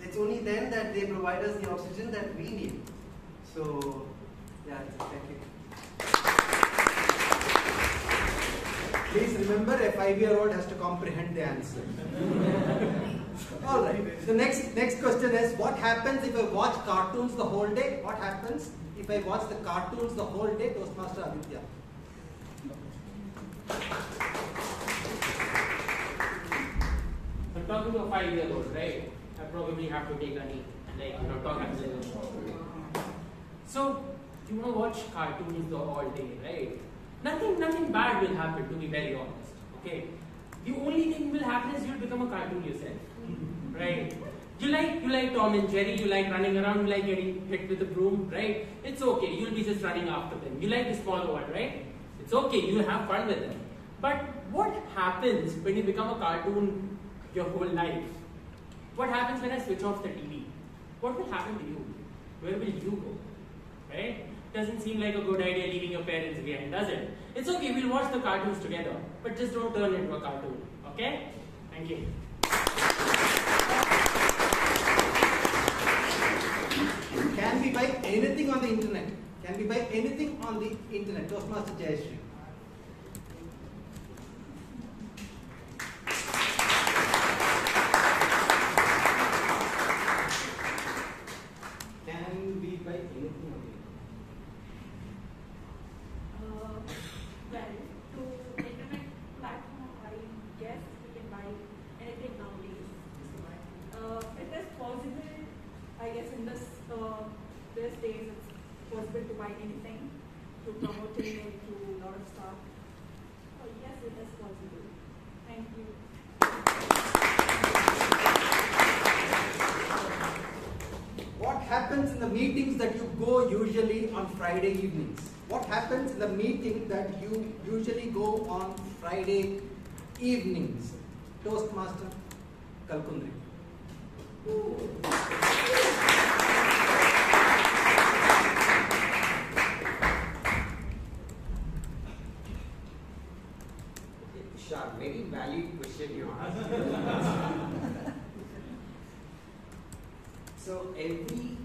it's only then that they provide us the oxygen that we need. So, yeah, thank you. Please remember, a 5-year-old has to comprehend the answer. Alright, the next question is, what happens if I watch cartoons the whole day? What happens if I watch the cartoons the whole day? Toastmaster Aditya. I'm talking to a 5-year-old, right? I probably have to take a knee and talk to them. So, you want to watch cartoons all day, right? Nothing bad will happen, to be very honest. Okay? The only thing will happen is you'll become a cartoon yourself. Right? You like Tom and Jerry, you like running around, you like getting hit with a broom, right? It's okay, you'll be just running after them. You like the smaller one, right? It's okay, you'll have fun with them. But what happens when you become a cartoon your whole life? What happens when I switch off the TV? What will happen to you? Where will you go? Right? Doesn't seem like a good idea leaving your parents behind, does it? It's okay, we'll watch the cartoons together, but just don't turn into a cartoon, okay? Thank you. Can we buy anything on the internet? Can we buy anything on the internet? Toastmaster Jayashree. Can we buy anything on the internet? To internet platform, I guess we can buy anything nowadays. It is possible, I guess, in this days, it's possible to buy anything, to promote it, and to a lot of stuff. So yes, it is possible. Thank you. What happens in the meetings that you go usually on Friday evenings? What happens in the meeting that you usually go on Friday evenings? Toastmaster Kalkundri. Sure, very valid question you asked. So every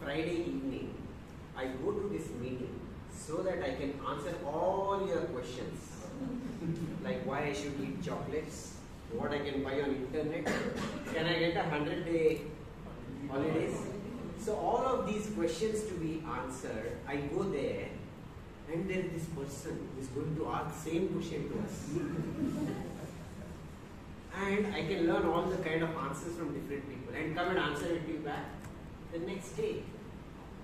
Friday evening, I go to this meeting so that I can answer all your questions. Like why I should eat chocolates, what I can buy on internet, can I get 100-day holidays? So all of these questions to be answered, I go there and there is this person who is going to ask the same question to us. And I can learn all the kind of answers from different people and come and answer it to you back the next day.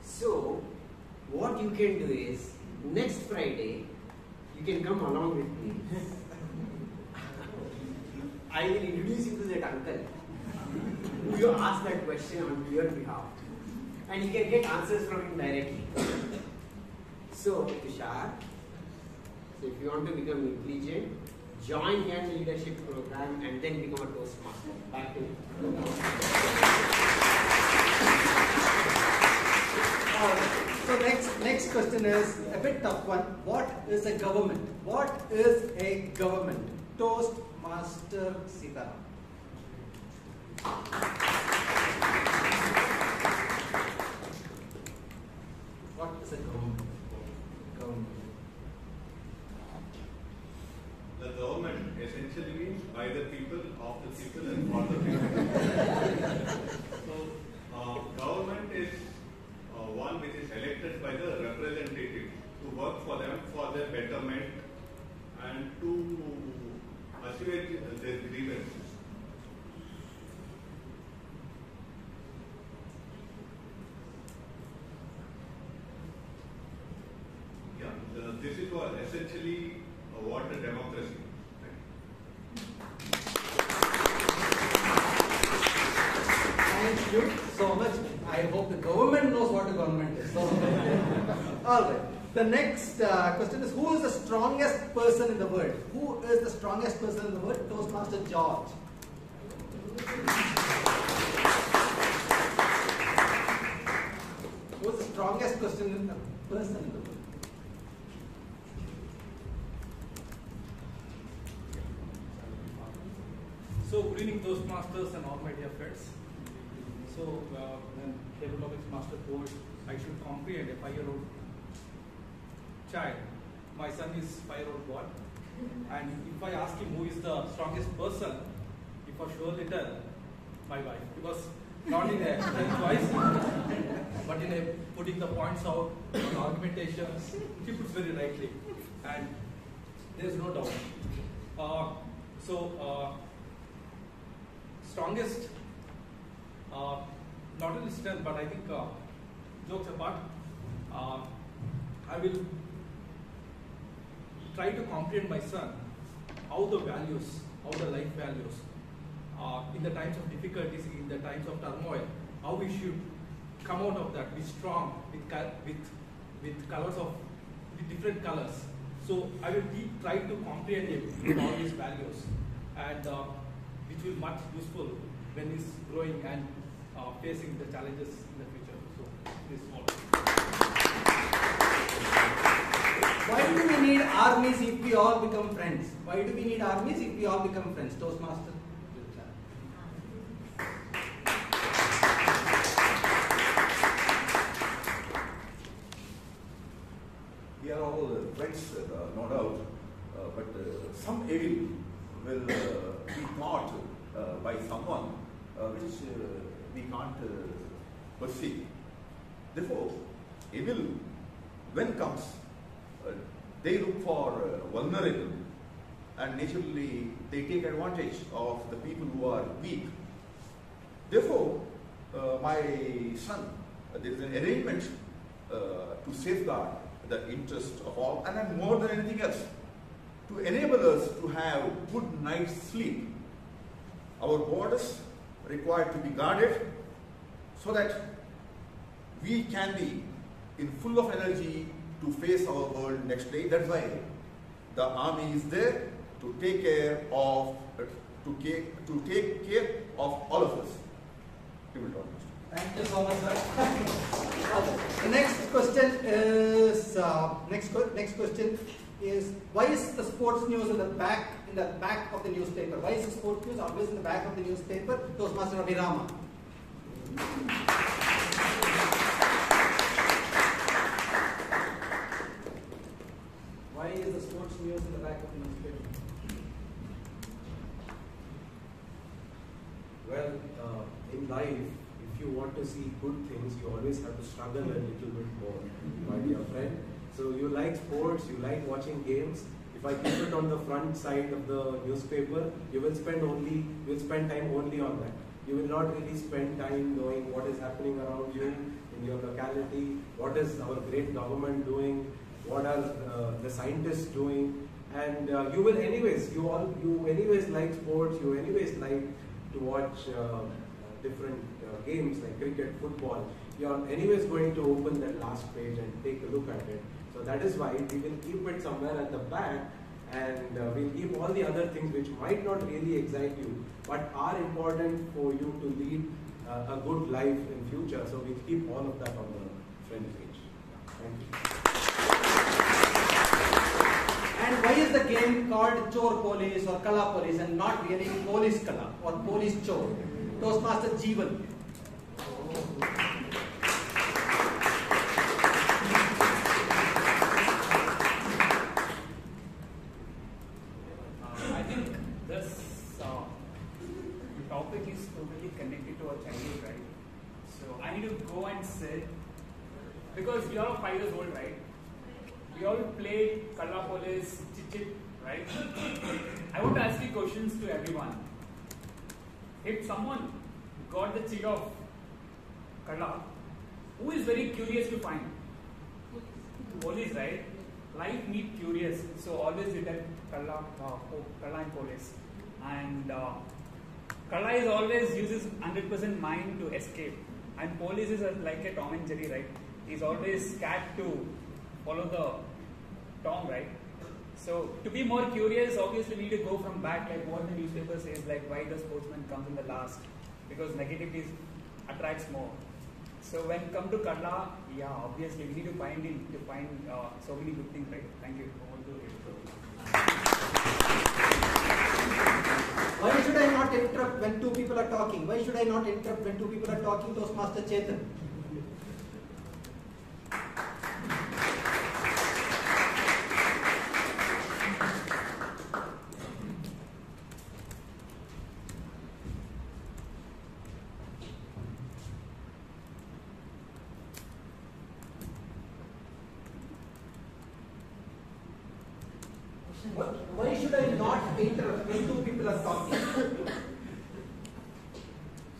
So what you can do is, next Friday, you can come along with me. I will introduce you to that uncle who you ask that question on your behalf. And you can get answers from him directly. So, Tushar, if you want to become intelligent, join here in the leadership program and then become a Toastmaster. Back to you. So next question is a bit tough one. What is a government? What is a government? Toastmaster Sitaram. their betterment and to assuage their grievances. Yeah, this is what essentially what a democracy is. Thank you so much. I hope the government knows what a government is. All right. The next question is, who is the strongest person in the world? Who is the strongest person in the world? Toastmaster George. Who is the strongest person in the world? So, good evening, Toastmasters and all my dear friends. So, when table topics master told I should comprehend a 5-year-old child, my son is 5-year-old boy, and if I ask him who is the strongest person, he for surely tell my wife, because not in a choice, but in a putting the points out, argumentations, he puts very rightly, and there is no doubt. Strongest, not only strength, but I think jokes apart, I will try to comprehend my son how the values, how the life values, in the times of difficulties, in the times of turmoil, how we should come out of that, be strong with colors of with different colors. So I will try to comprehend him with all these values, and which will be much useful when he's growing and facing the challenges in the future. So this is all. Why do we need armies if we all become friends? Why do we need armies if we all become friends? Toastmaster. We are all friends, no doubt, but some evil will be taught by someone which we can't perceive. Therefore, evil, when comes, they look for vulnerable, and naturally they take advantage of the people who are weak. Therefore, my son, there is an arrangement to safeguard the interest of all, and then more than anything else, to enable us to have good night's sleep. Our borders required to be guarded so that we can be in full of energy to face our world next day. That's why the army is there to take care of all of us. Thank you so much, sir. The next question is why is the sports news in the back of the newspaper? Why is the sports news always in the back of the newspaper? Toastmaster Abhirama. Why is the sports news in the back of the newspaper? Well, in life, if you want to see good things, you always have to struggle a little bit more, my dear friend. So you like sports, you like watching games. If I keep it on the front side of the newspaper, you will spend time only on that. You will not really spend time knowing what is happening around you in your locality, what is our great government doing, what are the scientists doing, and you will anyways, you anyways like sports, you anyways like to watch different games like cricket, football. You are anyways going to open that last page and take a look at it. So that is why we will keep it somewhere at the back, and we'll keep all the other things which might not really excite you, but are important for you to lead a good life in future. So we'll keep all of that on the front page. Thank you. And why is the game called Chor Police or Kala Police and not really Police Kala or Police Chor? Toastmaster Jeevan. I think this topic is totally connected to our childhood, right? So I need to go and sit, because you are 5 years old, right? we all played Kalla Police, Chit, right? I want to ask you questions to everyone. If someone got the chit of Kalla, who is very curious to find? Police, right? Life need curious, so always written Kalla and Police. And Kalla is always uses 100% mind to escape, and Police is like a Tom and Jerry, right? He's always scared to follow the Tom, right? So to be more curious, obviously we need to go from back, like what the newspaper says, like why the sportsman comes in the last, because negativity attracts more. So when come to Kalla, yeah, obviously we need to find so many good things, right? Thank you. Why should I not interrupt when two people are talking? Why should I not interrupt when two people are talking, Toastmaster Chetan? Why should I not interrupt when two people are talking?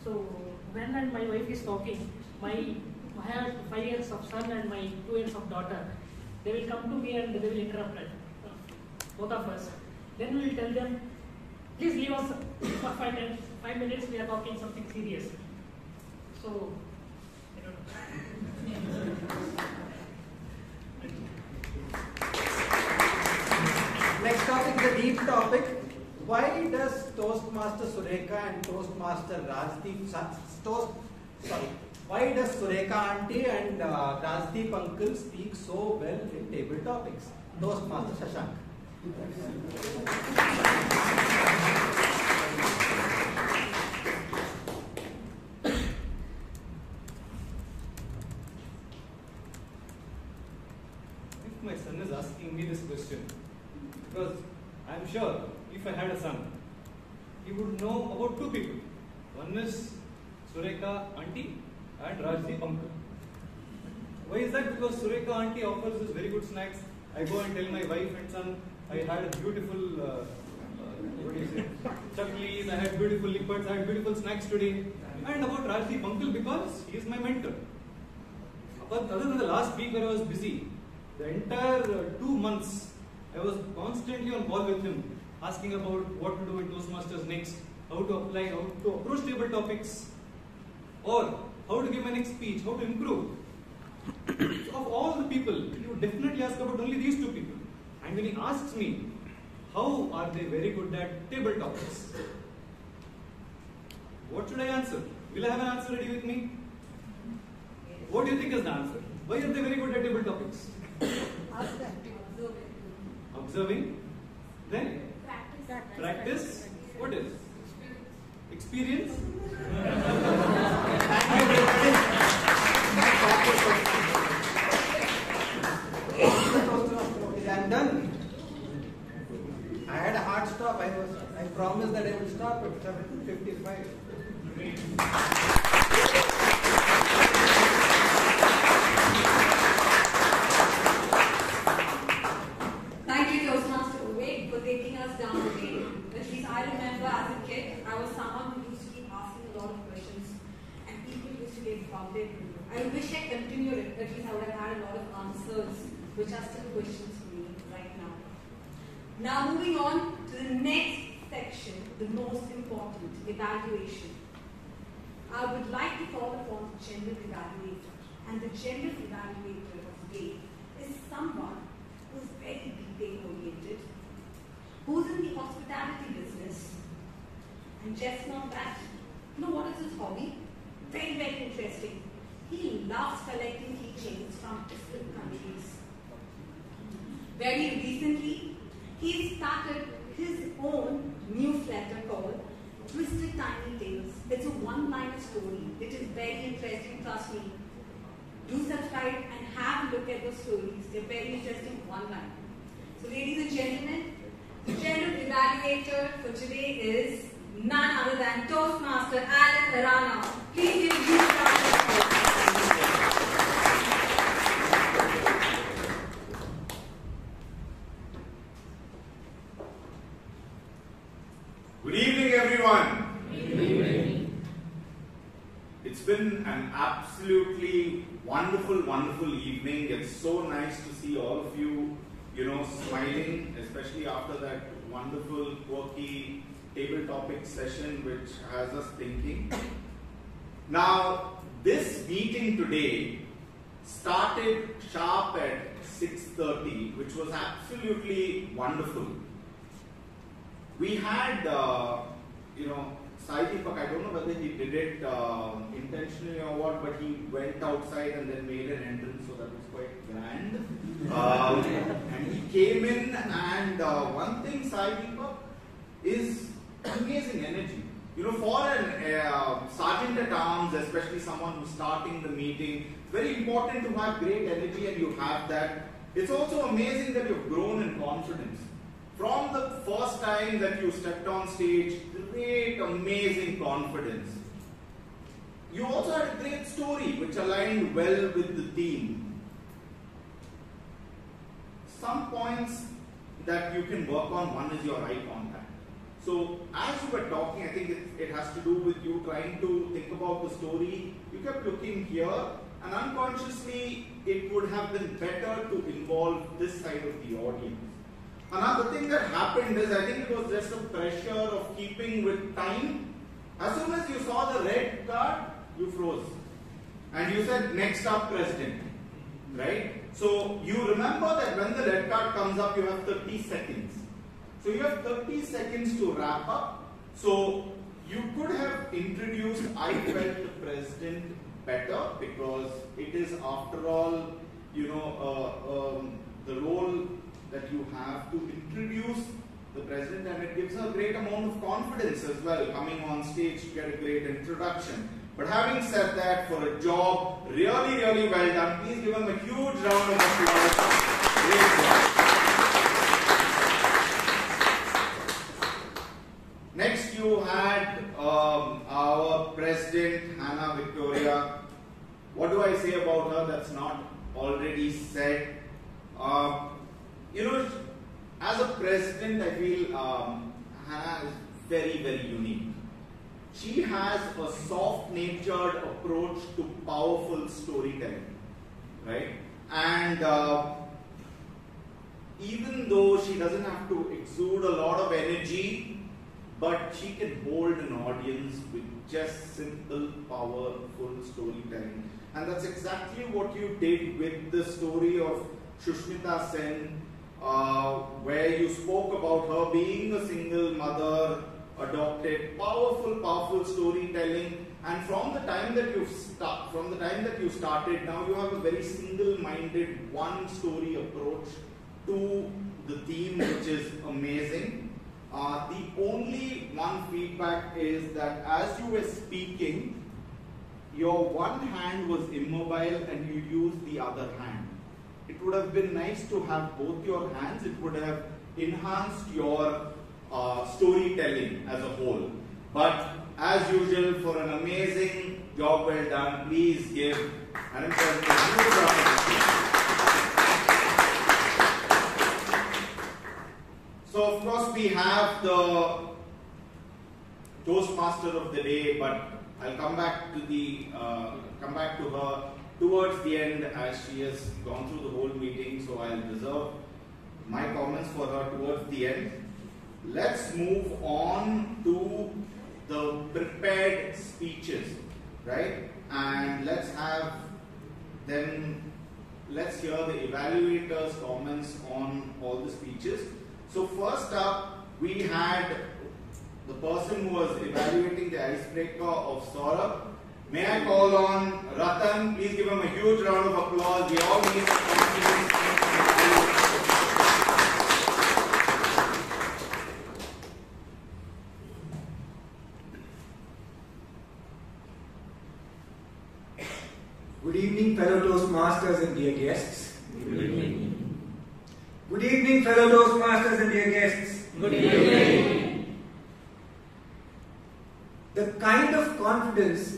So when and my wife is talking, I have 5 years of son and my 2 years of daughter. They will come to me and they will interrupt both of us. Then we will tell them, please leave us for 5 minutes. We are talking something serious. So I don't know. Next topic is a deep topic. Why does Toastmaster Sureka and Toastmaster why does Sureka Auntie and Rajdeep Uncle speak so well in table topics? Toastmaster Shashank. If my son is asking me this question, because I am sure if I had a son, he would know about two people. One is Sureka Auntie and Rajdeep Uncle. Why is that? Because Sureka Auntie offers us very good snacks. I go and tell my wife and son, I had a beautiful, chaklis, I had beautiful liquids, I had beautiful snacks today. And about Rajdeep Uncle because he is my mentor. But other than the last week where I was busy, the entire 2 months, I was constantly on call with him, asking about what to do in Toastmasters next, how to apply, how to approach table topics, or how to give my next speech, how to improve. So of all the people, he would definitely ask about only these two people. And when he asks me, how are they very good at table topics? What should I answer? Will I have an answer ready with me? What do you think is the answer? Why are they very good at table topics? Observing. Then? Practice. What is? Experience. I'm done. I had a hard stop. I promised that I would stop at 7:55. Thank you, Toastmaster Vivek, for taking us down today. At least I remember as a kid, I was someone who used to keep asking a lot of questions, and people used to get bounded. I wish I continued it. At least I would have had a lot of answers, which are still questions for me right now. Now, moving on to the next section, the most important, evaluation. I would like to call upon the general evaluator, and the general evaluator of the day is someone who's very detail-oriented, who's in the hospitality business, and just not that. You know what is his hobby? Very, very interesting. He loves collecting keychains from different countries. Very recently, he started his own newsletter called Twisted Tiny Tales. It's a one-liner story. It is very interesting, trust me. Do subscribe and have a look at those stories. They're very interesting one-liner. So ladies and gentlemen, the general evaluator for today is none other than Toastmaster Alan Arana. Please give a huge round of applause. been an absolutely wonderful, wonderful evening. It's so nice to see all of you, smiling, especially after that wonderful, quirky table topic session which has us thinking. Now, this meeting today started sharp at 6:30, which was absolutely wonderful. We had, Sai DEEPAK, I don't know whether he did it intentionally or what, but he went outside and then made an entrance, so that was quite grand. And he came in, and one thing, Sai DEEPAK, is amazing energy. For an sergeant at arms, especially someone who's starting the meeting, it's very important to have great energy, and you have that. It's also amazing that you've grown in confidence. From the first time that you stepped on stage, great, amazing confidence. You also had a great story which aligned well with the theme. Some points that you can work on, one is your eye contact. So as you were talking, I think it has to do with you trying to think about the story. You kept looking here, and unconsciously it would have been better to involve this side of the audience. Another thing that happened is, I think it was just a pressure of keeping with time. As soon as you saw the red card, you froze. And you said, next up, President. Right? So you remember that when the red card comes up, you have 30 seconds. So you have 30 seconds to wrap up. So you could have introduced, I felt, the President better, because it is, after all, the role that you have to introduce the President, and it gives a great amount of confidence as well, coming on stage to get a great introduction. But having said that, for a job, really, really well done. Please give him a huge round of applause. Great job. Next, you had our President, Hannah Victoria. What do I say about her that's not already said? As a president, I feel Hannah is very, very unique. She has a soft-natured approach to powerful storytelling, right? And even though she doesn't have to exude a lot of energy, but she can hold an audience with just simple, powerful storytelling. And that's exactly what you did with the story of Shushmita Sen, where you spoke about her being a single mother, adopted, powerful storytelling. And from the time that you started, now you have a very single-minded, one-story approach to the theme, which is amazing. The only one feedback is that as you were speaking, your one hand was immobile and you used the other hand. It would have been nice to have both your hands. It would have enhanced your storytelling as a whole. But as usual, for an amazing job well done, please give an impressive round of applause. So of course we have the Toastmaster of the day, but I'll come back to her towards the end, as she has gone through the whole meeting, so I'll reserve my comments for her towards the end. Let's move on to the prepared speeches, right? And let's hear the evaluators' comments on all the speeches. So first up, we had the person who was evaluating the icebreaker of Saurabh. May I call on Ratan? Please give him a huge round of applause. We all need the confidence. Good evening, fellow Toastmasters and dear guests. Good evening. Good evening, fellow Toastmasters and dear guests. Good evening. The kind of confidence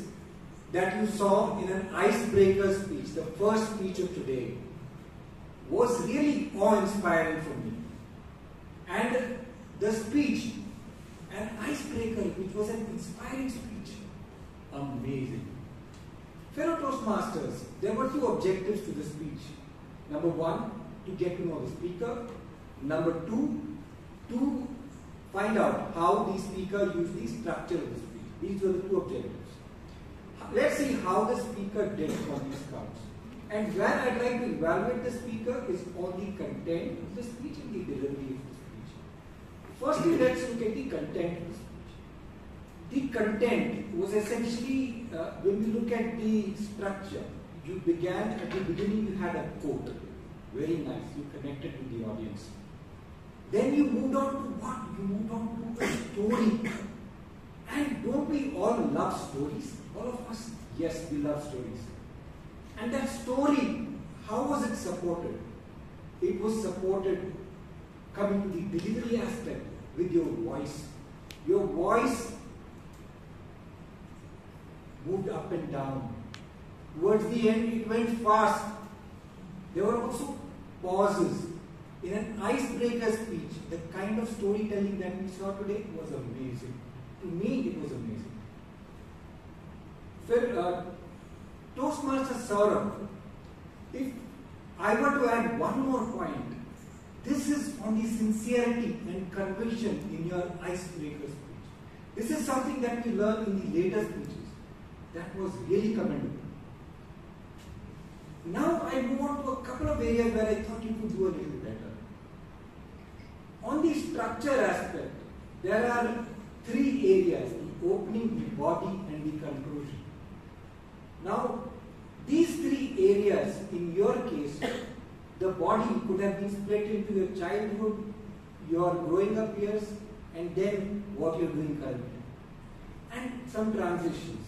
that you saw in an icebreaker speech, the first speech of today, was really awe-inspiring for me. And the speech, an icebreaker, which was an inspiring speech, amazing. Fellow Toastmasters, there were two objectives to the speech. Number one, to get to know the speaker. Number two, to find out how the speaker used the structure of the speech. These were the two objectives. Let's see how the speaker did on these counts. And where I'd like to evaluate the speaker is on the content of the speech and the delivery of the speech. Firstly, let's look at the content of the speech. The content was essentially, when we look at the structure, you began at the beginning, you had a quote. Very nice, you connected with the audience. Then you moved on to what? You moved on to a story. And don't we all love stories? All of us, yes, we love stories. And that story, how was it supported? It was supported coming to the delivery aspect with your voice. Your voice moved up and down. Towards the end, it went fast. There were also pauses. In an icebreaker speech, the kind of storytelling that we saw today was amazing. To me, it was amazing. Toastmaster Saurabh, if I were to add one more point, this is on the sincerity and conviction in your icebreaker speech. This is something that we learn in the later speeches. That was really commendable. Now I move on to a couple of areas where I thought you could do a little better. On the structure aspect, there are three areas: the opening, the body, and the conclusion. Now, these three areas, in your case, the body could have been split into your childhood, your growing up years, and then what you're doing currently, and some transitions.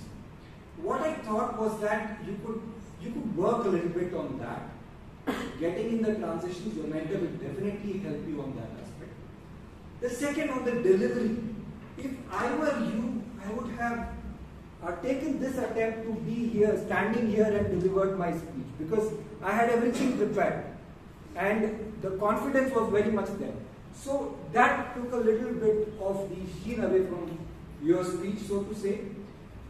What I thought was that you could work a little bit on that. Getting in the transitions, your mentor will definitely help you on that aspect. The second, on the delivery. If I were you, I would have taken this attempt to be here, standing here and delivered my speech, because I had everything prepared and the confidence was very much there. So that took a little bit of the sheen away from your speech, so to say.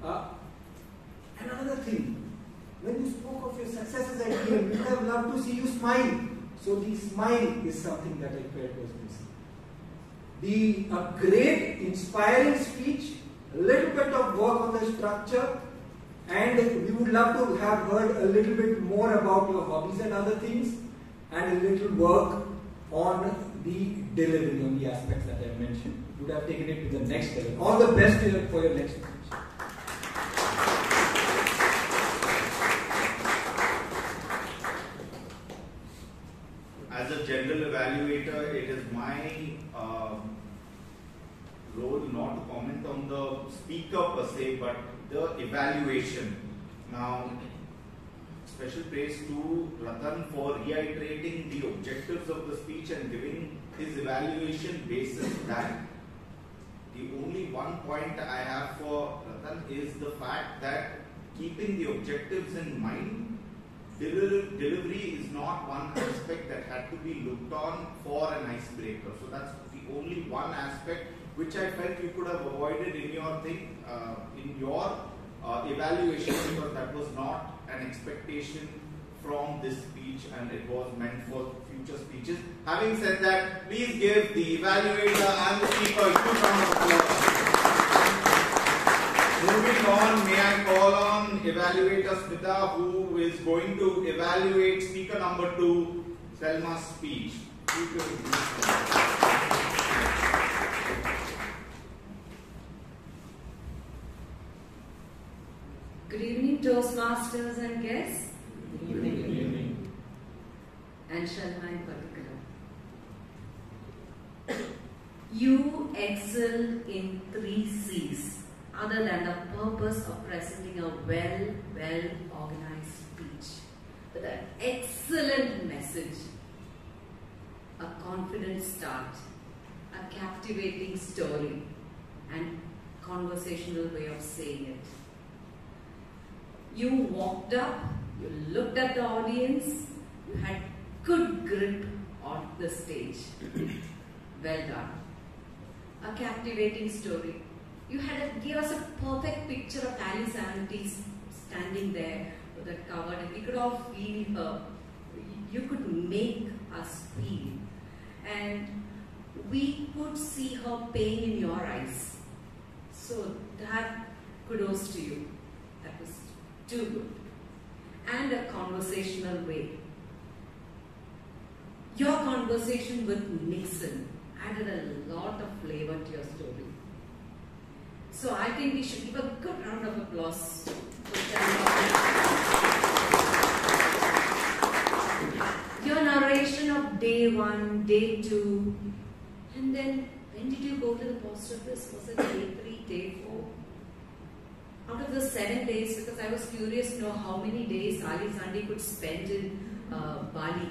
And another thing, when you spoke of your successes at DM, we would have loved to see you smile. So the smile is something that I felt was missing. A great, inspiring speech, a little bit of work on the structure, and we would love to have heard a little bit more about your hobbies and other things, and a little work on the delivery, on the aspects that I mentioned. You would have taken it to the next level. All the best for your next speech. As a general evaluator, it is my role not to comment on the speaker per se, but the evaluation. Now, special praise to Ratan for reiterating the objectives of the speech and giving his evaluation basis that. The only one point I have for Ratan is the fact that keeping the objectives in mind, delivery is not one aspect that had to be looked on for an icebreaker. So that's the only one aspect which I felt you could have avoided in your thing, in your evaluation, because that was not an expectation from this speech and it was meant for future speeches. Having said that, please give the evaluator and the speaker a huge round of applause. Moving on, may I call on evaluator Smita, who is going to evaluate speaker number 2, Selma's speech. Good evening, Toastmasters and guests. Good evening. And Shalma in particular. You excel in 3 C's, other than the purpose of presenting a well-organized speech with an excellent message, a confident start, a captivating story, and conversational way of saying it. You walked up, you looked at the audience, you had good grip on the stage. Well done. A captivating story. You had to give us a perfect picture of Alice Amty's standing there with that covered, and we could all feel her. You could make us feel. And we could see her pain in your eyes. So that, kudos to you. That was too good. And a conversational way. Your conversation with Nixon added a lot of flavor to your story. So I think we should give a good round of applause for your narration of day 1, day 2, and then when did you go to the post office? Was it day 3, day 4? Out of the 7 days, because I was curious to know how many days Ali Sandi could spend in Bali.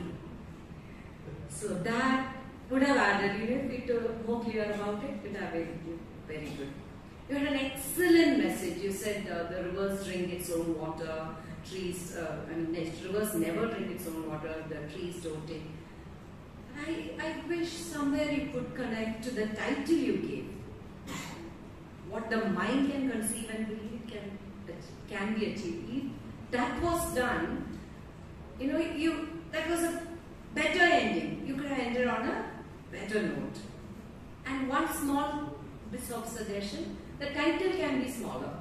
So that would have added, if we were more clear about it, would have been very good. You had an excellent message. You said the rivers drink its own water, trees, rivers never drink its own water, the trees don't take. I wish somewhere you could connect to the title you gave. What the mind can conceive and believe can be achieved. If that was done, that was a better ending. You could have ended on a better note. And one small bit of suggestion, the title can be smaller.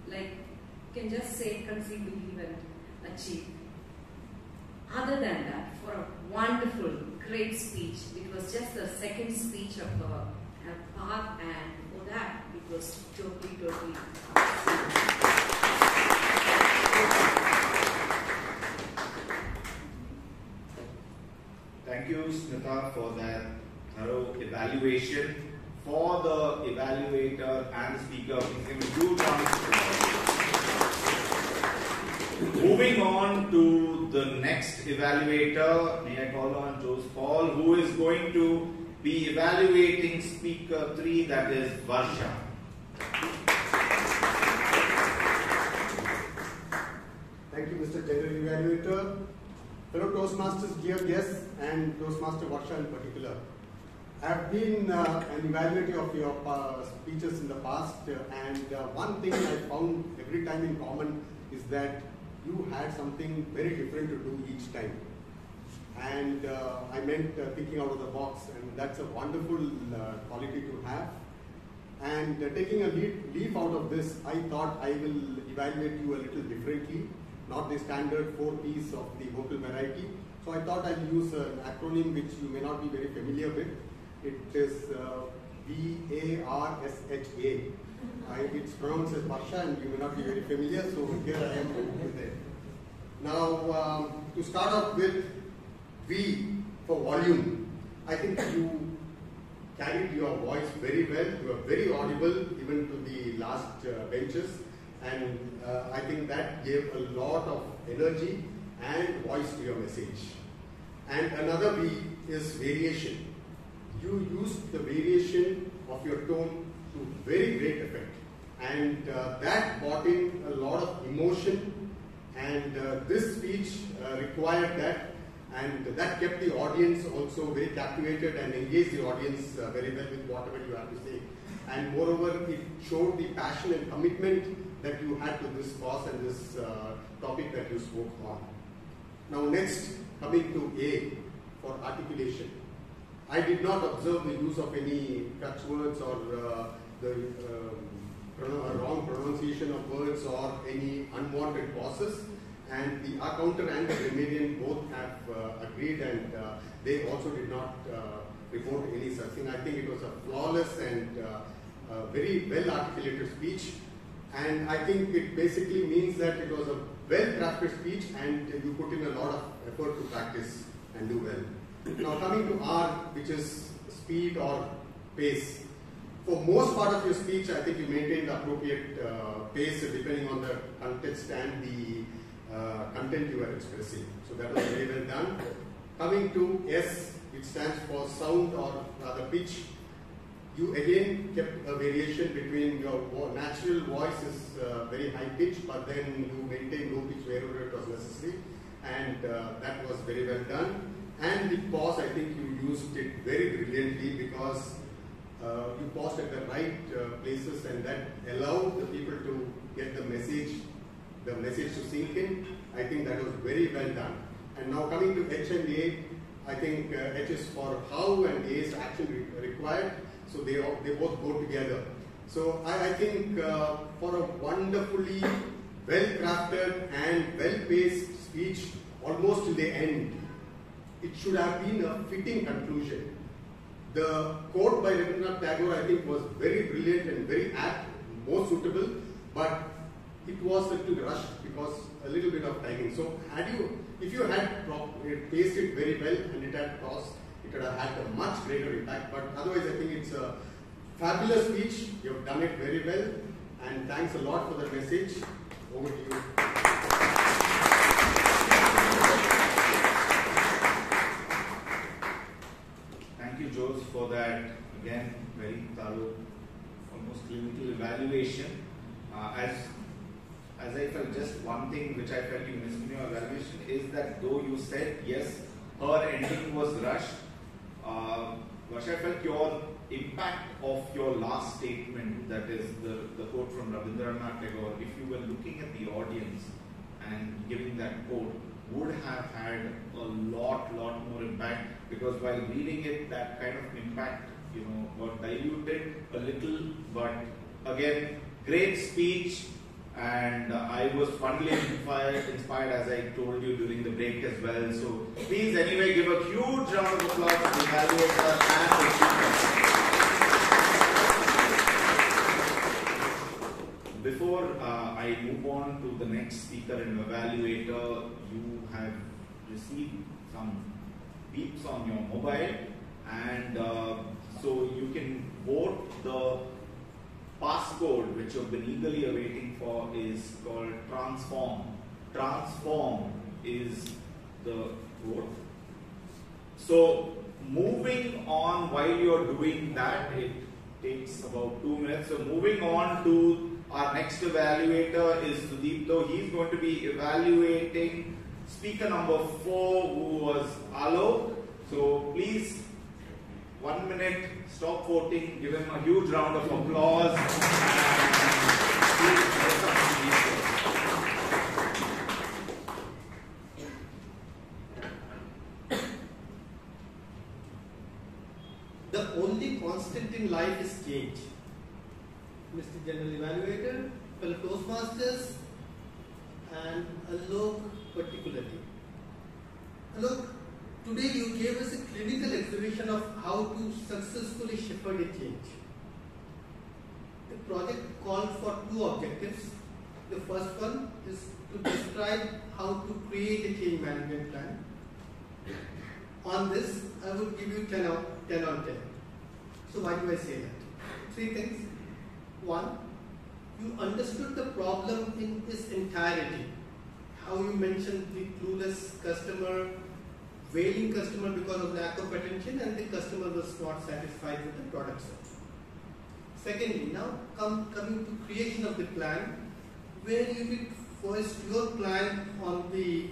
Like, you can just say conceive, believe and achieve. Other than that, for a wonderful, great speech, it was just the second speech of her path, and for that, it was totally Thank you, Smita, for that thorough evaluation. For the evaluator and the speaker, please give a huge round of applause. Moving on to the next evaluator, may I call on Joseph Paul, who is going to be evaluating speaker 3, that is Varsha. Thank you, Mr. General Evaluator. Fellow Toastmasters, dear guests, and Toastmaster Varsha in particular. I have been an evaluator of your speeches in the past, and one thing I found every time in common is that you had something very different to do each time. And I meant thinking out of the box, and that's a wonderful quality to have. And taking a leaf out of this, I thought I will evaluate you a little differently, not the standard 4 P's of the vocal variety. So I thought I'll use an acronym which you may not be very familiar with. It is VARSHA. It's pronounced as Varsha, and you may not be very familiar, so here I am with it. Now, to start off with V for volume, I think you carried your voice very well. You were very audible even to the last benches, and I think that gave a lot of energy and voice to your message. And another V is variation. You used the variation of your tone to very great effect, and that brought in a lot of emotion, and this speech required that, and that kept the audience also very captivated and engaged the audience very well with whatever you have to say. And moreover, it showed the passion and commitment that you had to this cause and this topic that you spoke on. Now next, coming to A for articulation. I did not observe the use of any catch words or the wrong pronunciation of words or any unwanted pauses, and the accounter and the grammarian both have agreed, and they also did not report any such thing. I think it was a flawless and very well articulated speech, and I think it basically means that it was a well-crafted speech and you put in a lot of effort to practice and do well. Now coming to R, which is speed or pace. For most part of your speech, I think you maintained the appropriate pace depending on the context and the content you are expressing. So that was very well done. Coming to S, which stands for sound or rather pitch. You again kept a variation between your natural voice is very high pitch, but then you maintain low pitch wherever it was necessary, and that was very well done. And the pause, I think you used it very brilliantly, because you paused at the right places, and that allowed the people to get the message the message to sink in. I think that was very well done. And now coming to H and A, I think H is for how and A is action required. So they both go together. So I think for a wonderfully well-crafted and well-paced speech, almost to the end, it should have been a fitting conclusion. The quote by Rabindranath Tagore, I think, was very brilliant and very apt, more suitable, but it was a little rushed because a little bit of timing. So if you had paced it very well and it had crossed, it would have had a much greater impact. But otherwise, I think it's a fabulous speech. You have done it very well, and thanks a lot for the message. Over to you. Thank you, Jose, for that, again, very thorough, almost clinical evaluation. As I felt, just one thing which I felt you missed in your evaluation is that though you said, yes, her ending was rushed, Varsha, I felt your impact of your last statement, that is the quote from Rabindranath Tagore, if you were looking at the audience and giving that quote, would have had a lot more impact, because while reading it, that kind of impact, got diluted a little. But again, great speech, and I was fondly inspired, as I told you during the break as well. So please, anyway, give a huge round of applause to the evaluator and the speaker. Before I move on to the next speaker and evaluator, you have received some beeps on your mobile, and so you can vote. The passcode which you've been eagerly awaiting for is called Transform. Transform is the vote. So moving on, while you're doing that, it takes about 2 minutes. So moving on to our next evaluator is Sudeep, though he's going to be evaluating speaker number 4, who was Alok. So please, 1 minute, stop voting, give him a huge round of applause. The only constant in life is change. Mr. General Evaluator, fellow Toastmasters, and Alok particularly. Alok, today you gave us a clinical exhibition of how to successfully shepherd a change. The project called for 2 objectives. The first one is to describe how to create a change management plan. On this, I would give you 10 on 10. So why do I say that? 3 things. 1, you understood the problem in its entirety. How you mentioned the clueless customer, wailing customer because of lack of attention, and the customer was not satisfied with the product set. Secondly, now coming to creation of the plan, where you did first your plan on the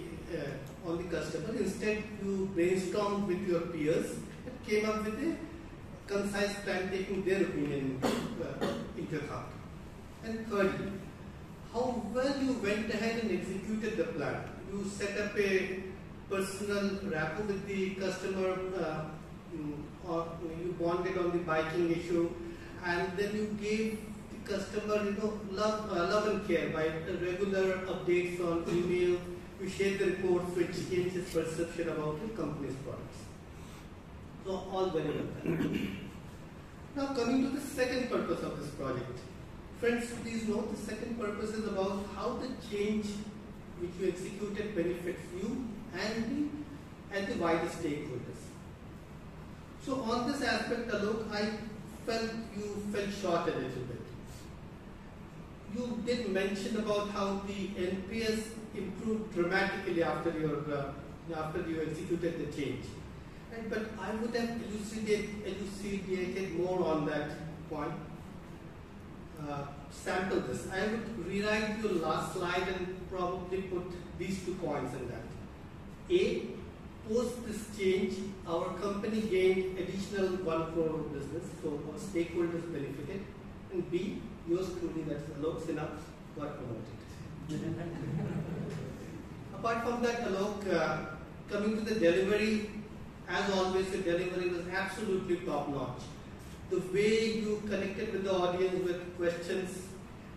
customer. Instead, you brainstormed with your peers and came up with a concise plan, taking their opinion into account. And thirdly, how well you went ahead and executed the plan. You set up a personal rapport with the customer, or you bonded on the biking issue, and then you gave the customer, love and care by regular updates on email. You shared the reports which changed his perception about the company's products. So all very well done. Now coming to the second purpose of this project. Friends, please note the second purpose is about how the change which you executed benefits you and the wider stakeholders. So on this aspect, Alok, I felt you fell short a little bit. You did mention about how the NPS improved dramatically after you executed the change. Right? But I would have elucidated more on that point. Sample this. I would rewrite your last slide and probably put these 2 points in that. A, post this change, our company gained additional 1 crore of business, so our stakeholders benefited. And B, yours truly, that's Alok Sinha, got promoted. Apart from that, Alok, coming to the delivery, as always, the delivery was absolutely top notch. The way you connected with the audience with questions,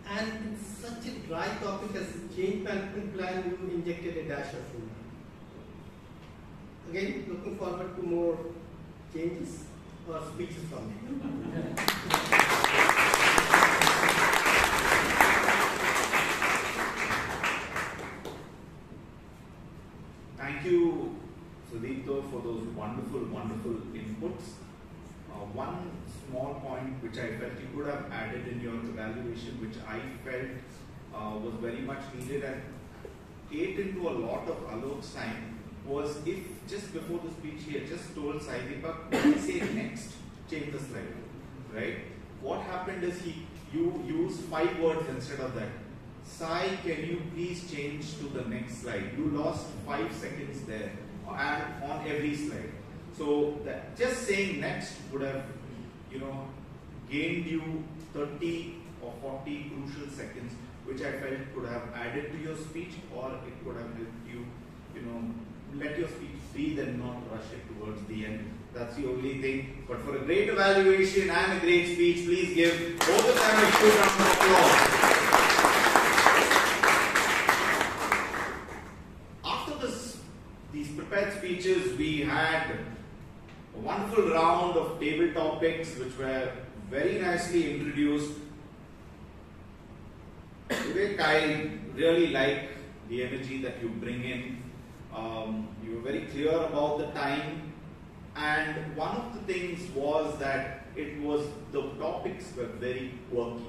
and in such a dry topic as the change management plan, you injected a dash of humor. Again, looking forward to more changes or speeches from you. Thank you, Sudipto, for those wonderful, wonderful inputs. One small point which I felt you could have added in your evaluation, which I felt was very much needed and ate into a lot of Alok's time, was if just before the speech he had just told DEEPAK, when I say next, change the slide, right? What happened is you used 5 words instead of that. Sai, can you please change to the next slide? You lost 5 seconds there and on every slide. So that just saying next would have, gained you 30 or 40 crucial seconds, which I felt could have added to your speech, or it could have helped you, let your speech breathe and not rush it towards the end. That's the only thing. But for a great evaluation and a great speech, please give both of them a good round of applause. After these prepared speeches, we had a wonderful round of table topics which were very nicely introduced. Vivek, I really like the energy that you bring in. You were very clear about the time, and one of the things was that the topics were very quirky,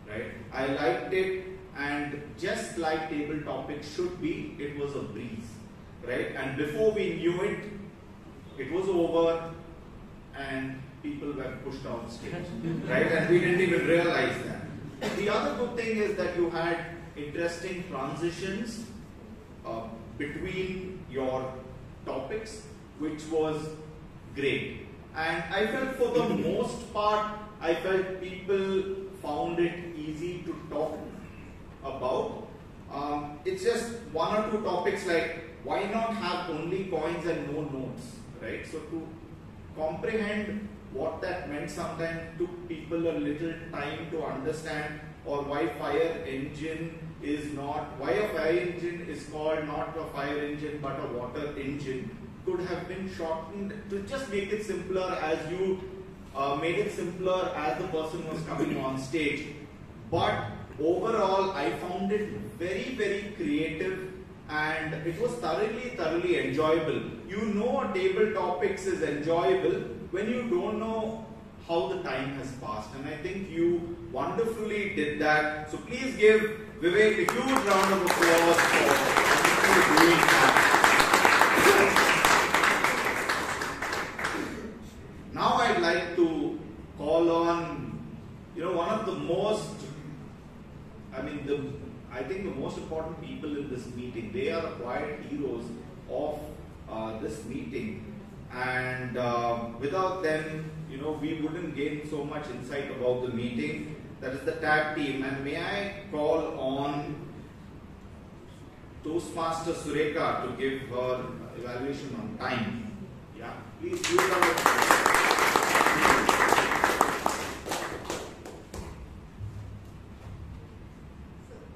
right? I liked it, and just like table topics should be, it was a breeze, right? And before we knew it, it was over and people were pushed off stage, right? And we didn't even realize that. The other good thing is that you had interesting transitions between your topics, which was great. And I felt for the most part, I felt people found it easy to talk about. It's just 1 or 2 topics like, why not have only coins and no notes, right? So to comprehend what that meant sometimes took people a little time to understand, or why a fire engine is called not a fire engine but a water engine, could have been shortened to just make it simpler as you made it simpler as the person was coming on stage. But overall, I found it very, very creative, and it was thoroughly enjoyable. Table topics is enjoyable when you don't know how the time has passed, and I think you wonderfully did that. So please give Vivek a huge round of applause for doing that. Now I'd like to call on, one of the most, I think the most important people in this meeting. They are the quiet heroes of this meeting, and without them, we wouldn't gain so much insight about the meeting. That is the tag team. And may I call on Toastmaster Sureka to give her evaluation on time. Yeah, please do it.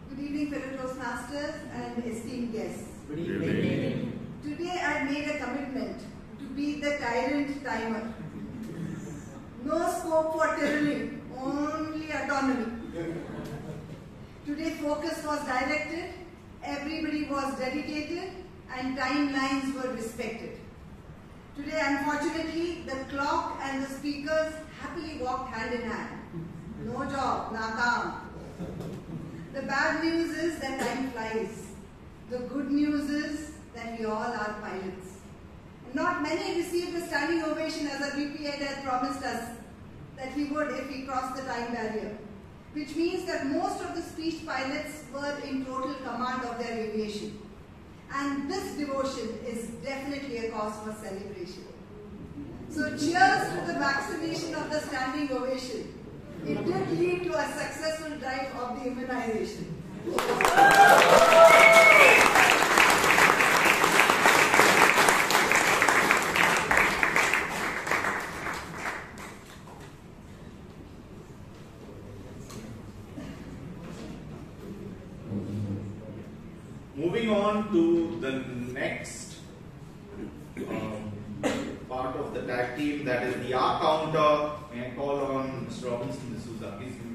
Good evening, fellow Toastmasters and esteemed guests. Good evening. Today I made a commitment to be the tyrant timer. No scope for tyranny, only autonomy. Today focus was directed, everybody was dedicated, and timelines were respected. Today, unfortunately, the clock and the speakers happily walked hand in hand. No job, nakam. The bad news is that time flies. The good news is that we all are pilots. Not many received a standing ovation as our VP had promised us that he would if we crossed the time barrier, which means that most of the speech pilots were in total command of their aviation. And this devotion is definitely a cause for celebration. So cheers to the vaccination of the standing ovation. It did lead to a successful drive of the immunization. Moving on to the next part of the tag team, that is the R counter. May I call on Mr. Robinson D'Souza? Please give me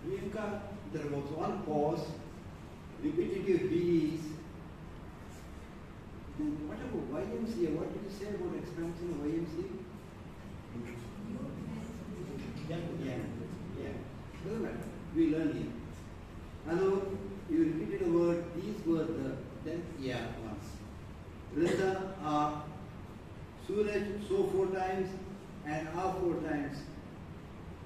Priyanka, there was one pause, repetitive B's. What about YMCA? What did you say about expansion of YMCA? Yeah. Doesn't matter. We learn here. Hello, you repeated a word. These were the then ones. Rinda, Suraj, so 4 times, and 4 times.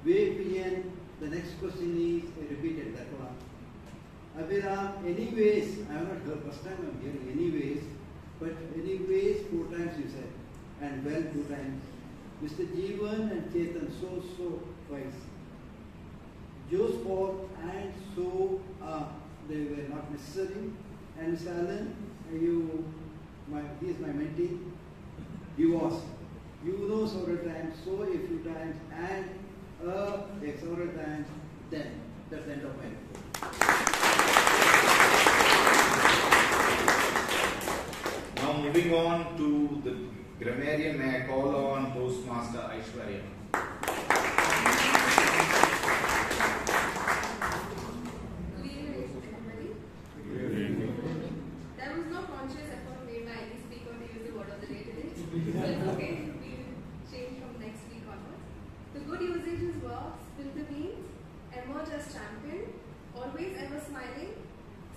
Priyan, the next question is, I repeated that one. Abhiram, anyways, I have not heard, first time I am hearing anyways, but anyways 4 times you said, and well 2 times. Mr. Jeevan and Chetan, so twice. Joe's Paul and so, they were not necessary. And Mr. Allen, he is my mentee. He was. You know several times, so a few times, and several times, then. That's the end of my report. Now moving on to the grammarian, may I call on Toastmaster Aishwarya. Good evening, everybody. Good evening. There was no conscious effort made by any speaker to use the word of the day today. So it's okay. We'll change from next week onwards. The good usages were spill the beans, emerge as champion, always ever smiling,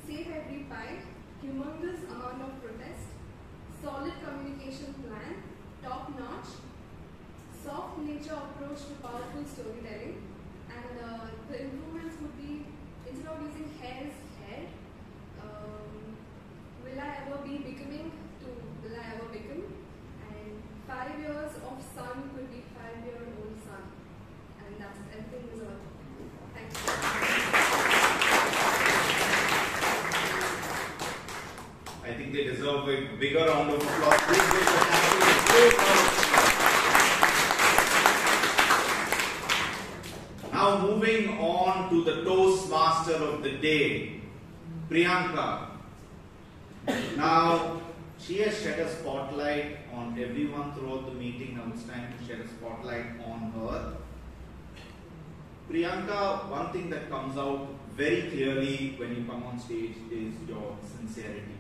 save every bite, humongous amount of protest, solid communication plan, top notch, soft nature approach to powerful storytelling, and the improvements would be, instead of using hair as head, will I ever be becoming to will I ever become, and 5 years of son could be 5-year-old son, and that's everything is all. Thank you. I think they deserve a bigger round of applause. Please give a thank you. Now moving on to the Toastmaster of the day, Priyanka. Now, she has shed a spotlight on everyone throughout the meeting. Now it's time to shed a spotlight on her. Priyanka, one thing that comes out very clearly when you come on stage is your sincerity.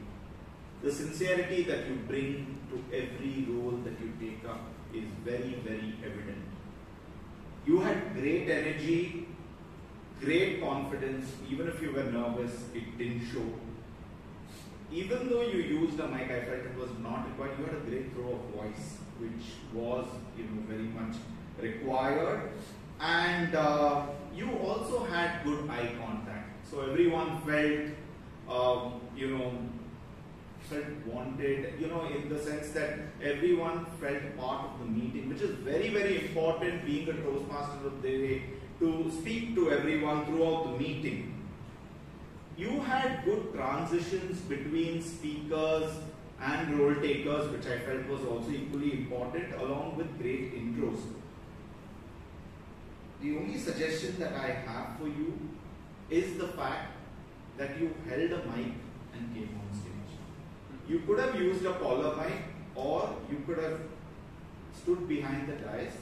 The sincerity that you bring to every role that you take up is very, very evident. You had great energy, great confidence. Even if you were nervous, it didn't show. Even though you used a mic, I felt it was not required. You had a great throw of voice, which was, very much required. And you also had good eye contact. So everyone felt, felt wanted, in the sense that everyone felt part of the meeting, which is very, very important being a Toastmaster of the day, to speak to everyone throughout the meeting. You had good transitions between speakers and role takers, which I felt was also equally important, along with great intros. The only suggestion that I have for you is the fact that you held a mic and came on stage. You could have used a collar mic, or you could have stood behind the dais.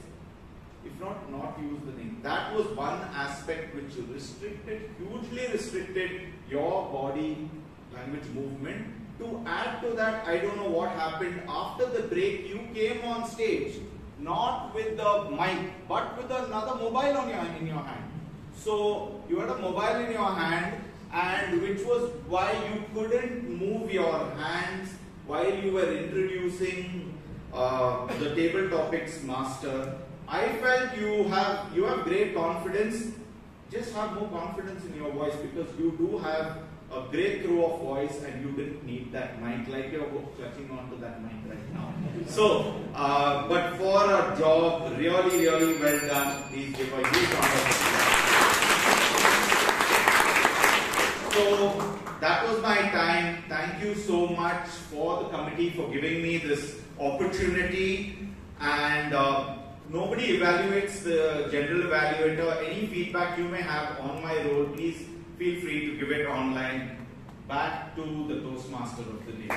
If not use the thing. That was one aspect which hugely restricted your body language movement. To add to that, I don't know what happened. After the break, you came on stage, not with the mic, but with another mobile in your hand. So you had a mobile in your hand, and which was why you couldn't move your hands while you were introducing the table topics master. I felt you have great confidence. Just have more confidence in your voice, because you do have a great crew of voice, and you didn't need that mic like you're clutching onto that mic right now. So, but for a job really, really well done, please give a huge round of applause. So, that was my time. Thank you so much for the committee for giving me this opportunity. And nobody evaluates the general evaluator. Any feedback you may have on my role, please feel free to give it online. Back to the Toastmaster of the day.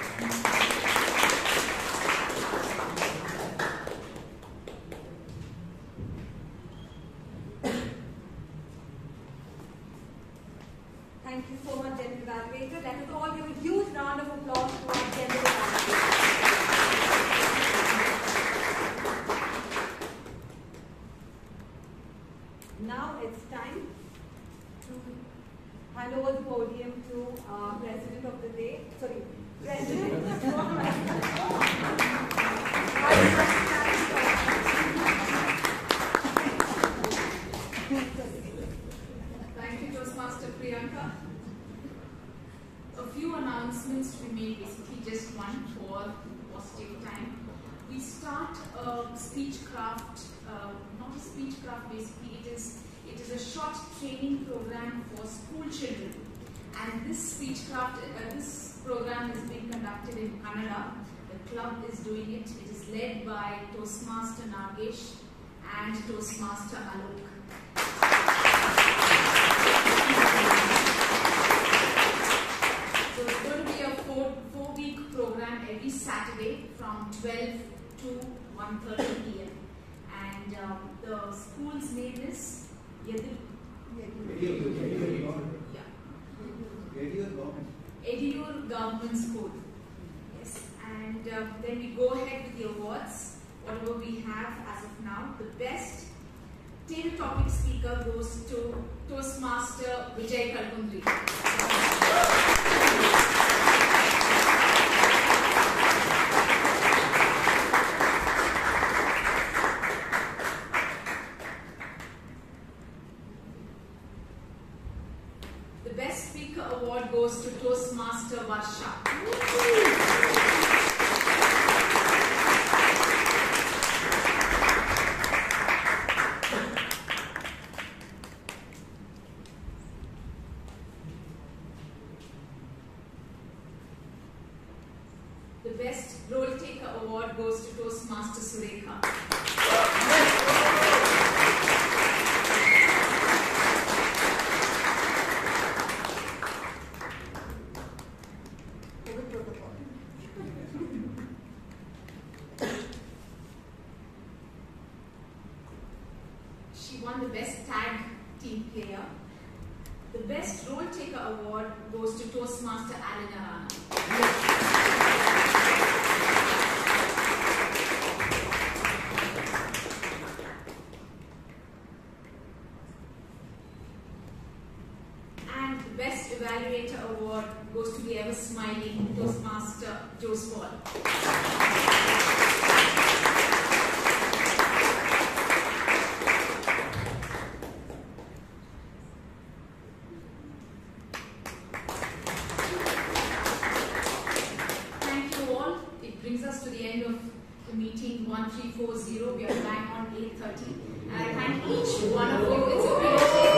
Thank you so much, General Evaluator. Let us all give a huge round of applause to our General Evaluator. Now it's time to hand over the podium to our President of the Day. Sorry, President. Thank you, Toastmaster Priyanka. A few announcements to be made, basically just one for positive time. We start a speechcraft, not a speechcraft, basically it is a short training program for school children. And this speechcraft, this program is being conducted in Kannada. The club is doing it. It is led by Toastmaster Nagesh and Toastmaster Alok. So it's going to be a four-week program every Saturday from 12 to 1:30 p.m. And the school's name is Ediyur Government School. Yes, and then we go ahead with the awards. Whatever we have as of now, the best table topic speaker goes to Toastmaster Vijay Kalkundri. The best speaker award goes to Toastmaster Varsha. The best role taker award goes to Toastmaster Surekha. She won the best tag team player. The best role taker award goes to Toastmaster Alan Arana. And the best evaluator award goes to the ever smiling Toastmaster Jose Paul. To the end of the meeting 1340. We are back on 8:30. And I thank each one of you. It's a great